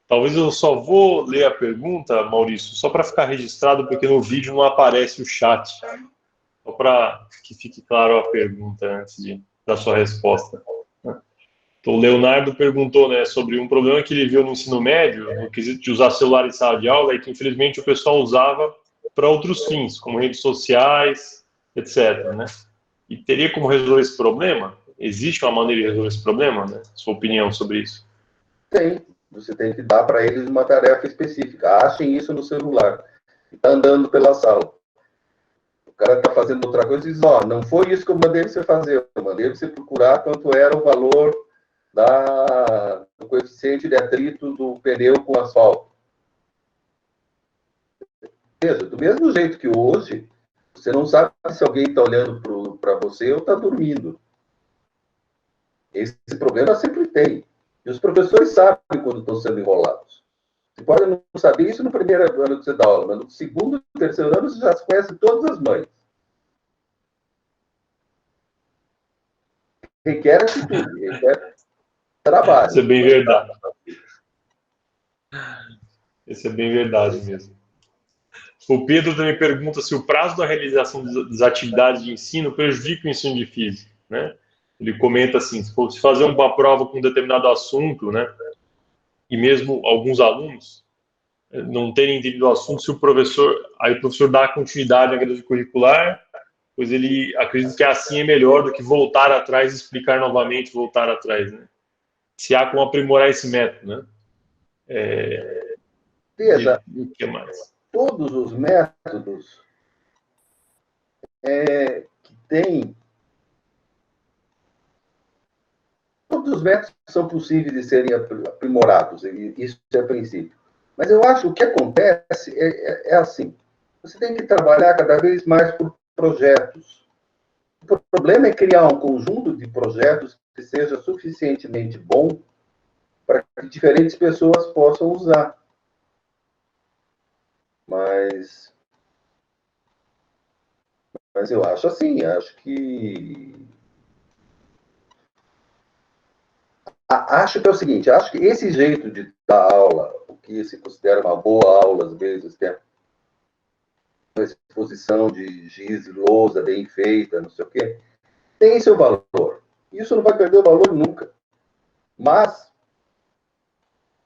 Talvez eu só vou ler a pergunta, Maurício, só para ficar registrado, porque no vídeo não aparece o chat. Só para que fique claro a pergunta antes da sua resposta. Então, o Leonardo perguntou, né, sobre um problema que ele viu no ensino médio, no quesito de usar celular em sala de aula, e que infelizmente o pessoal usava para outros fins, como redes sociais, etc. Né? E teria como resolver esse problema? Existe uma maneira de resolver esse problema? Né? Sua opinião sobre isso? Tem. Você tem que dar para eles uma tarefa específica. Achem isso no celular. Está andando pela sala. O cara está fazendo outra coisa e diz, não foi isso que eu mandei você fazer. Eu mandei você procurar quanto era o valor do coeficiente de atrito do pneu com asfalto. Do mesmo jeito que hoje, você não sabe se alguém está olhando para você ou está dormindo. Esse problema sempre tem. E os professores sabem quando estão sendo enrolados. Você pode não saber isso no primeiro ano que você dá aula, mas no segundo e terceiro ano você já conhece todas as mães. Requer atitude, requer trabalho. Isso é bem verdade. Isso é bem verdade mesmo. O Pedro também pergunta se o prazo da realização das atividades de ensino prejudica o ensino de física, né? Ele comenta assim, se fosse fazer uma prova com um determinado assunto, né? E mesmo alguns alunos não terem entendido o assunto, se o professor dá continuidade à grade curricular, pois ele acredita que assim é melhor do que voltar atrás e explicar novamente, voltar atrás, né? Se há como aprimorar esse método, né? Veja, E o que mais? todos os métodos que tem, todos os métodos são possíveis de serem aprimorados, isso é princípio. Mas eu acho que o que acontece é assim, você tem que trabalhar cada vez mais por projetos. O problema é criar um conjunto de projetos que seja suficientemente bom para que diferentes pessoas possam usar. Mas eu acho assim, acho que é o seguinte, acho que esse jeito de dar aula, o que se considera uma boa aula, às vezes, que é uma exposição de giz e lousa bem feita, não sei o quê, tem seu valor. Isso não vai perder o valor nunca. Mas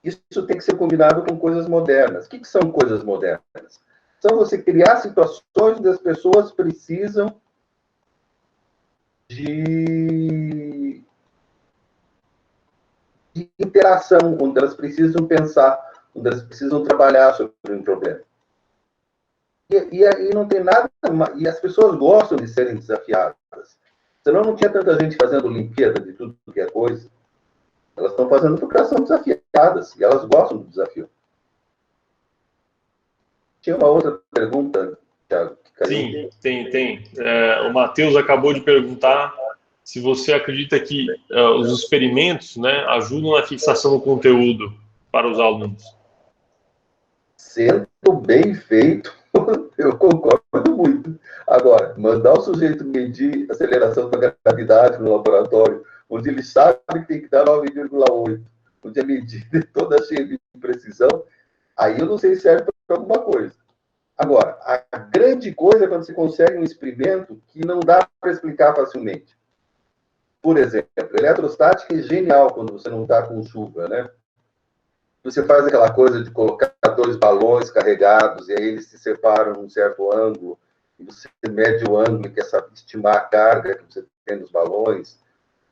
isso tem que ser combinado com coisas modernas. O que são coisas modernas? São você criar situações onde as pessoas precisam de interação, onde elas precisam pensar, onde elas precisam trabalhar sobre um problema. E aí não tem nada, e as pessoas gostam de serem desafiadas. Senão não tinha tanta gente fazendo Olimpíada de tudo que é coisa. Elas estão fazendo porque elas são desafiadas, e elas gostam do desafio. Tinha uma outra pergunta, Thiago, que caiu. Sim, tem. O Matheus acabou de perguntar se você acredita que os experimentos, né, ajudam na fixação do conteúdo para os alunos. Sendo bem feito, eu concordo muito. Agora, mandar o sujeito medir a aceleração da gravidade no laboratório, onde ele sabe que tem que dar 9,8, onde a medida é toda cheia de precisão, aí eu não sei se serve para alguma coisa. Agora, a grande coisa é quando você consegue um experimento que não dá para explicar facilmente. Por exemplo, eletrostática é genial quando você não está com chuva, né? Você faz aquela coisa de colocar 2 balões carregados e aí eles se separam num certo ângulo e você mede o ângulo e quer saber estimar a carga que você tem nos balões.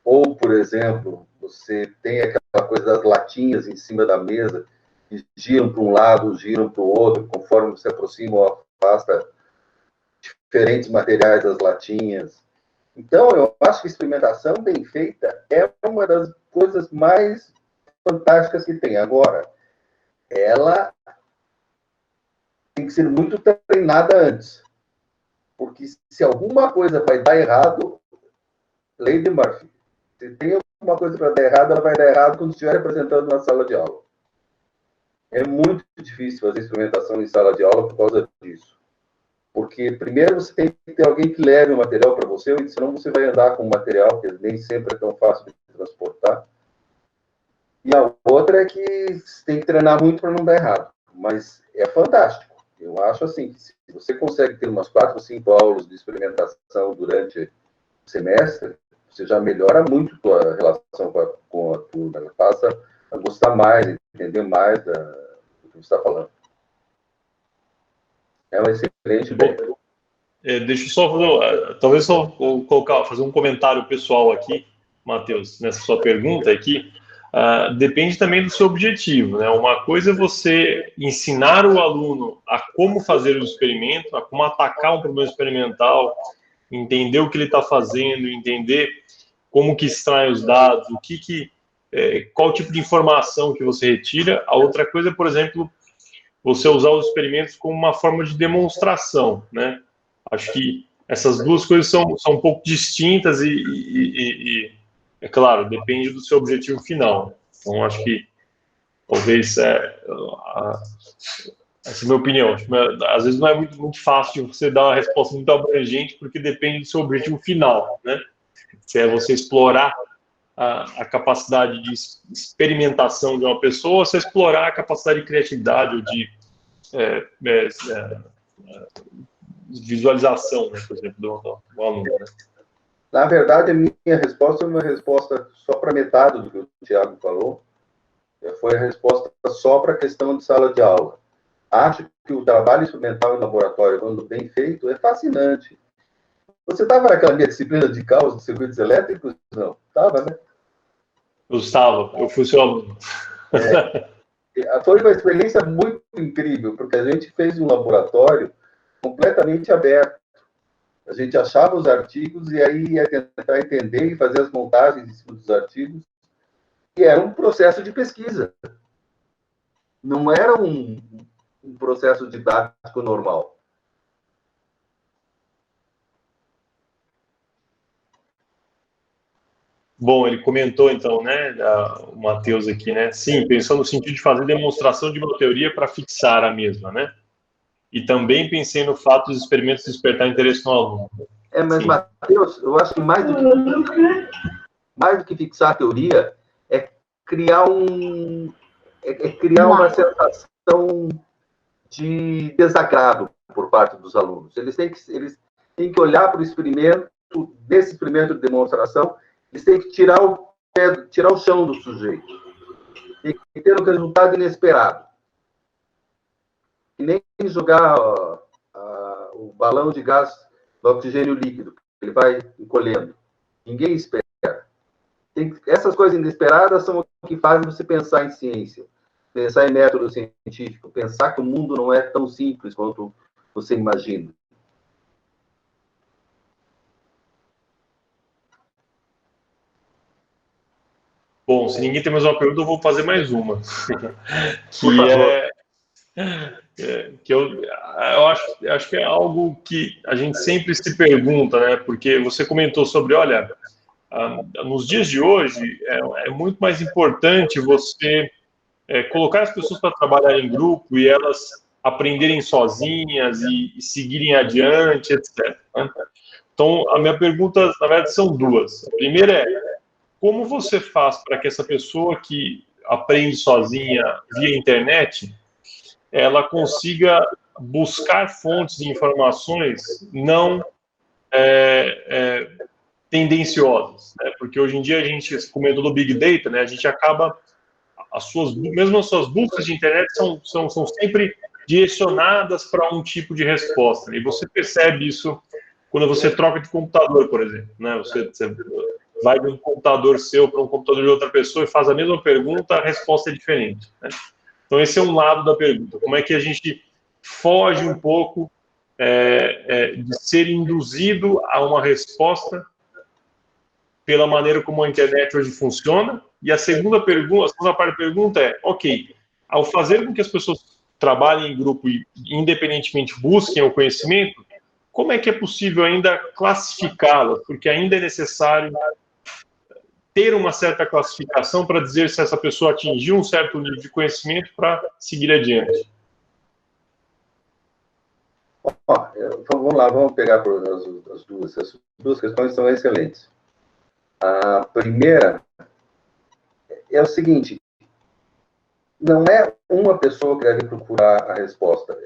Ou, por exemplo, você tem aquela coisa das latinhas em cima da mesa que giram para um lado, giram para o outro, conforme você aproxima ou afasta diferentes materiais das latinhas. Então, eu acho que experimentação bem feita é uma das coisas mais fantásticas que tem. Agora, ela tem que ser muito treinada antes. Porque se alguma coisa vai dar errado, lei de Murphy, se tem alguma coisa para dar errado, ela vai dar errado quando estiver apresentando na sala de aula. É muito difícil fazer experimentação em sala de aula por causa disso. Porque, primeiro, você tem que ter alguém que leve o material para você, senão você vai andar com o material, que nem sempre é tão fácil de transportar. E a outra é que você tem que treinar muito para não dar errado. Mas é fantástico. Eu acho assim, que se você consegue ter umas 4 ou 5 aulas de experimentação durante o semestre, você já melhora muito a sua relação com a turma. Ela passa a gostar mais, entender mais do que você está falando. É uma excelente ideia. Deixa eu só talvez só fazer um comentário pessoal aqui, Matheus, nessa sua pergunta aqui. Depende também do seu objetivo, né? Uma coisa é você ensinar o aluno a como fazer o experimento, a como atacar um problema experimental, entender o que ele está fazendo, entender como que extrai os dados, qual tipo de informação que você retira. A outra coisa, por exemplo, você usar os experimentos como uma forma de demonstração, né? Acho que essas duas coisas são um pouco distintas e é claro, depende do seu objetivo final. Então, acho que talvez essa é a minha opinião. Às vezes não é muito fácil de você dar uma resposta muito abrangente, porque depende do seu objetivo final, né? Se é você explorar a capacidade de experimentação de uma pessoa, ou se explorar a capacidade de criatividade ou de visualização, né, por exemplo, do aluno. Né? Na verdade, a minha resposta é uma resposta só para metade do que o Thiago falou. Foi a resposta só para a questão de sala de aula. acho que o trabalho experimental em laboratório, quando bem feito, é fascinante. Você estava naquela minha disciplina de causa de circuitos elétricos? Não, estava, né? Gustavo, eu fui seu aluno. Foi uma experiência muito incrível, porque a gente fez um laboratório completamente aberto. A gente achava os artigos e aí ia tentar entender e fazer as montagens em cima dos artigos. E era um processo de pesquisa. Não era um processo didático normal. Bom, ele comentou então, né, o Matheus aqui, né? Sim, pensou no sentido de fazer demonstração de uma teoria para fixar a mesma, né? E também pensei no fato dos experimentos despertar interesse no aluno. Mas, Sim. Matheus, eu acho que mais do que fixar a teoria, é criar criar uma sensação de desagrado por parte dos alunos. Eles têm que olhar para o experimento, desse experimento de demonstração, eles têm que tirar o chão do sujeito. Tem que ter um resultado inesperado. E nem jogar o balão de gás do oxigênio líquido, que ele vai encolhendo. Ninguém espera. Essas coisas inesperadas são o que fazem você pensar em ciência, pensar em método científico, pensar que o mundo não é tão simples quanto você imagina. Bom, se ninguém tem mais uma pergunta, eu vou fazer mais uma. Que eu acho que é algo que a gente sempre se pergunta, né? Porque você comentou sobre, olha, nos dias de hoje é muito mais importante você colocar as pessoas para trabalhar em grupo e elas aprenderem sozinhas e seguirem adiante, etc. Né? Então, a minha pergunta, na verdade, são duas. A primeira é, como você faz para que essa pessoa que aprende sozinha via internet, ela consiga buscar fontes de informações não tendenciosas, né? Porque hoje em dia a gente, com o método do Big Data, né, a gente acaba, mesmo as suas buscas de internet são sempre direcionadas para um tipo de resposta, né? E você percebe isso quando você troca de computador, por exemplo, né? Você vai de um computador seu para um computador de outra pessoa e faz a mesma pergunta, a resposta é diferente, né? Então, esse é um lado da pergunta. Como é que a gente foge um pouco de ser induzido a uma resposta pela maneira como a internet hoje funciona? E a segunda parte da pergunta é, ok, ao fazer com que as pessoas trabalhem em grupo e independentemente busquem o conhecimento, como é que é possível ainda classificá-las? Porque ainda é necessário ter uma certa classificação para dizer se essa pessoa atingiu um certo nível de conhecimento para seguir adiante. Vamos lá, vamos pegar as duas. As duas questões são excelentes. A primeira é o seguinte: não é uma pessoa que deve procurar a resposta,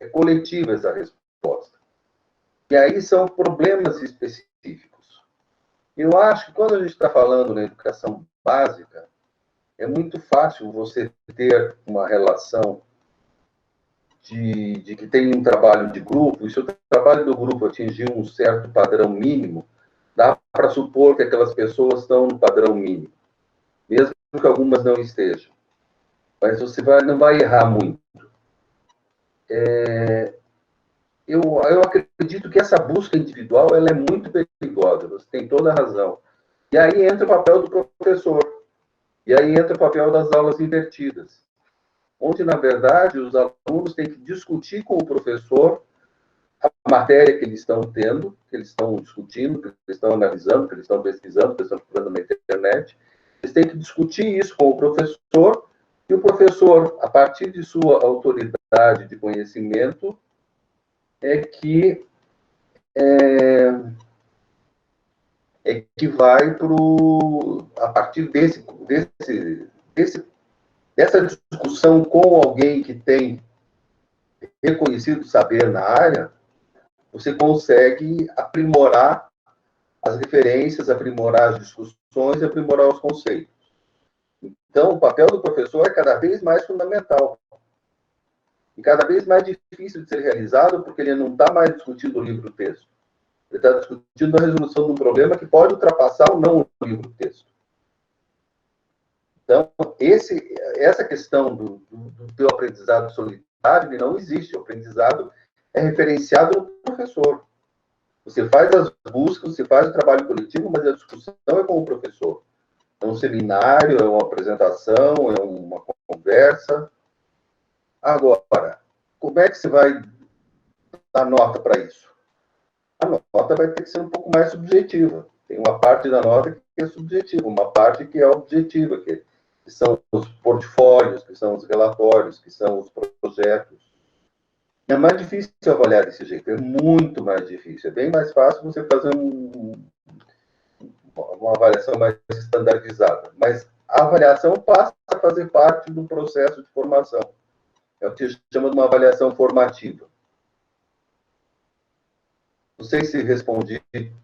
é coletiva essa resposta. E aí são problemas específicos. Eu acho que quando a gente está falando na educação básica, é muito fácil você ter uma relação de que tem um trabalho de grupo, e se o trabalho do grupo atingir um certo padrão mínimo, dá para supor que aquelas pessoas estão no padrão mínimo, mesmo que algumas não estejam. Mas você não vai errar muito. Eu acredito que essa busca individual ela é muito perigosa, você tem toda a razão. E aí entra o papel do professor, e aí entra o papel das aulas invertidas, onde, na verdade, os alunos têm que discutir com o professor a matéria que eles estão tendo, que eles estão discutindo, que eles estão analisando, que eles estão pesquisando, que eles estão procurando na internet. Eles têm que discutir isso com o professor, e o professor, a partir de sua autoridade de conhecimento, vai a partir dessa discussão com alguém que tem reconhecido saber na área, você consegue aprimorar as referências, aprimorar as discussões, aprimorar os conceitos. Então, o papel do professor é cada vez mais fundamental. e cada vez mais difícil de ser realizado, porque ele não está mais discutindo o livro-texto. Ele está discutindo a resolução de um problema que pode ultrapassar ou não o livro-texto. Então, essa questão do teu aprendizado solitário, ele não existe. O aprendizado é referenciado no professor. Você faz as buscas, você faz o trabalho coletivo, mas a discussão é com o professor. É um seminário, é uma apresentação, é uma conversa. Agora, como é que você vai dar nota para isso? A nota vai ter que ser um pouco mais subjetiva. Tem uma parte da nota que é subjetiva, uma parte que é objetiva, que são os portfólios, que são os relatórios, que são os projetos. É mais difícil avaliar desse jeito, é muito mais difícil. É bem mais fácil você fazer uma avaliação mais standardizada. Mas a avaliação passa a fazer parte do processo de formação. É o que se chama de uma avaliação formativa. Não sei se respondi,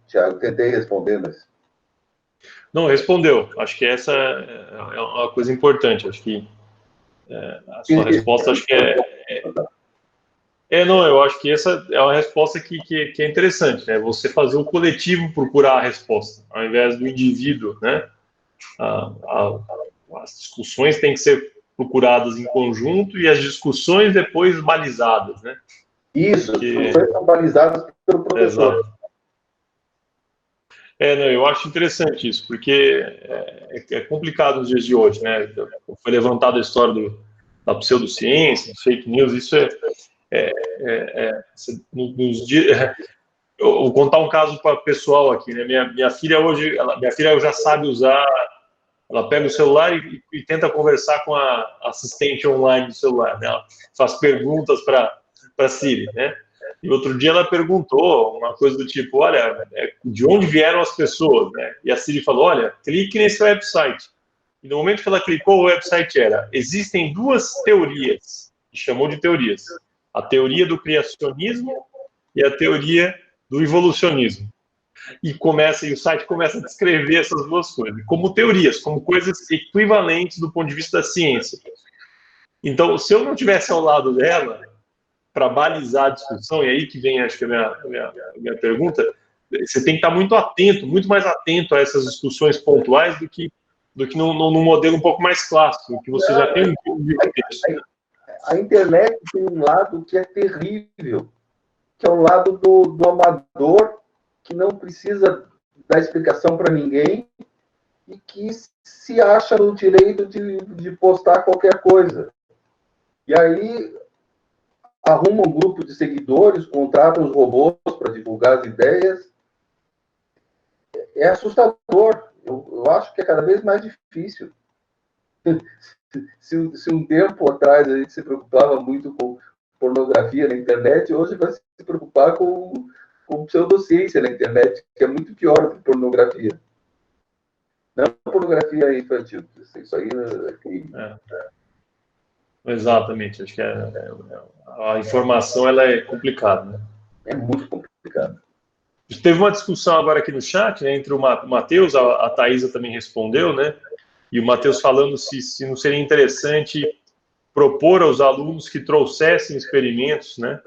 Thiago, tentei responder, mas... Não, respondeu. Acho que essa é uma coisa importante. Acho que a sua resposta, acho que não, eu acho que essa é uma resposta que é interessante, né? Você fazer o coletivo procurar a resposta, ao invés do indivíduo, né? As discussões têm que ser procuradas em conjunto e as discussões depois balizadas, né? Isso, as discussões são balizadas pelo professor. Exato. Não, eu acho interessante isso, porque é complicado nos dias de hoje, né? Foi levantada a história da pseudociência, do fake news, isso nos dias... Eu vou contar um caso pessoal aqui, né? Minha filha hoje, minha filha já sabe usar, ela pega o celular e tenta conversar com a assistente online do celular, né? Ela faz perguntas para Siri, né? E outro dia ela perguntou uma coisa do tipo, olha, de onde vieram as pessoas, né? E a Siri falou, olha, clique nesse website. E no momento que ela clicou, o website existem duas teorias, que chamou de teorias. A teoria do criacionismo e a teoria do evolucionismo. E o site começa a descrever essas duas coisas, como teorias, como coisas equivalentes do ponto de vista da ciência. Então, se eu não tivesse ao lado dela, para balizar a discussão, e aí que vem, acho que a minha pergunta, você tem que estar muito atento, muito mais atento a essas discussões pontuais do que num modelo um pouco mais clássico, que você já tem um livro texto. A internet tem um lado que é terrível, que é o lado do amador, que não precisa dar explicação para ninguém e que se acha no direito de postar qualquer coisa. E aí arruma um grupo de seguidores, contrata os robôs para divulgar as ideias. É assustador. Eu acho que é cada vez mais difícil. Se um tempo atrás a gente se preocupava muito com pornografia na internet, hoje vai se preocupar com pseudociência na internet, que é muito pior do que pornografia. Não pornografia infantil. Isso aí é crime. Exatamente, acho que a informação ela é complicada, né? É muito complicado. Teve uma discussão agora aqui no chat, né, entre o Matheus, a Thaisa também respondeu, né? E o Matheus falando se não seria interessante propor aos alunos que trouxessem experimentos, né?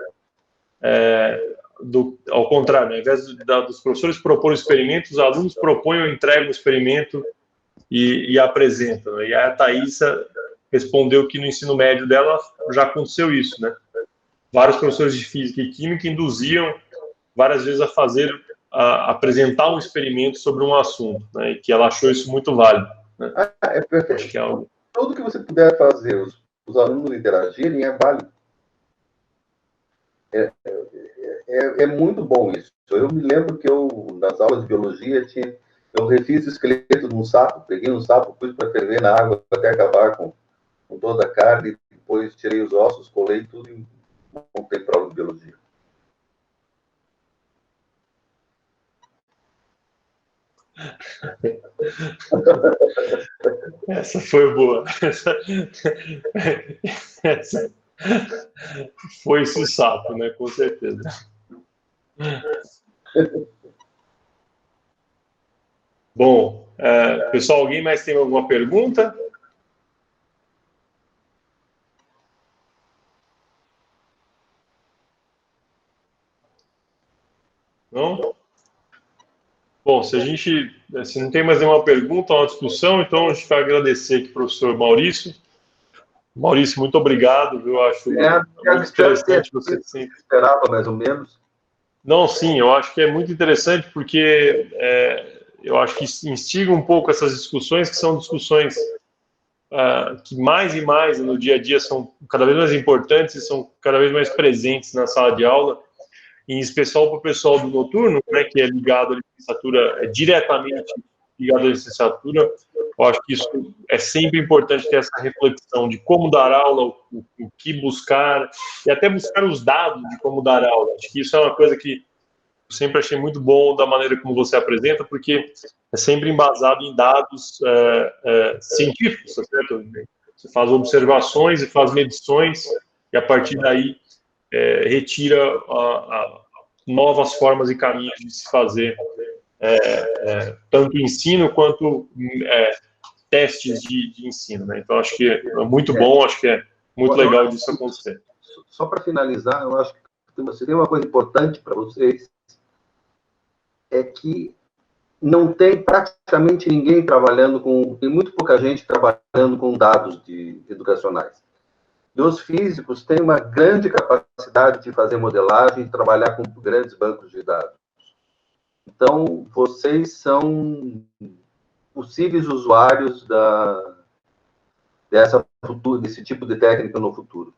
Ao contrário, né, ao invés dos professores propor experimentos, os alunos propõem ou entregam o experimento e apresentam. E a Thaisa respondeu que no ensino médio dela já aconteceu isso, né? Vários professores de física e química induziam várias vezes a apresentar um experimento sobre um assunto, né? E que ela achou isso muito válido, né? É perfeito. Acho que é algo... Tudo que você puder fazer, os alunos interagirem, é válido. É muito bom isso. Eu me lembro que nas aulas de biologia, eu refiz o esqueleto de um sapo, peguei um sapo, pus para ferver na água até acabar com toda a carne, depois tirei os ossos, colei tudo e montei prova de biologia. Essa foi boa. Essa foi esse sapo, né? Com certeza. Bom, pessoal, alguém mais tem alguma pergunta? Não? Bom, se não tem mais nenhuma pergunta, uma discussão, então a gente vai agradecer aqui, professor Maurício. Maurício, muito obrigado, eu acho muito interessante você sempre. Esperava mais ou menos. Não, sim, eu acho que é muito interessante porque eu acho que instiga um pouco essas discussões, que são discussões que mais e mais no dia a dia são cada vez mais importantes e são cada vez mais presentes na sala de aula, em especial para o pessoal do noturno, né, que é ligado à licenciatura, é diretamente ligado à licenciatura. Eu acho que isso é sempre importante ter essa reflexão de como dar aula, o que buscar, e até buscar os dados de como dar aula. Acho que isso é uma coisa que eu sempre achei muito bom da maneira como você apresenta, porque é sempre embasado em dados científicos, tá certo? Você faz observações e faz medições, e a partir daí retira novas formas e caminhos de se fazer tanto ensino quanto testes de ensino, né? Então, acho que é muito bom, acho que é muito legal disso acontecer. Só para finalizar, eu acho que seria uma coisa importante para vocês, é que não tem praticamente ninguém trabalhando tem muito pouca gente trabalhando com dados educacionais. E os físicos têm uma grande capacidade de fazer modelagem e trabalhar com grandes bancos de dados. Então, vocês são possíveis usuários desse tipo de técnica no futuro.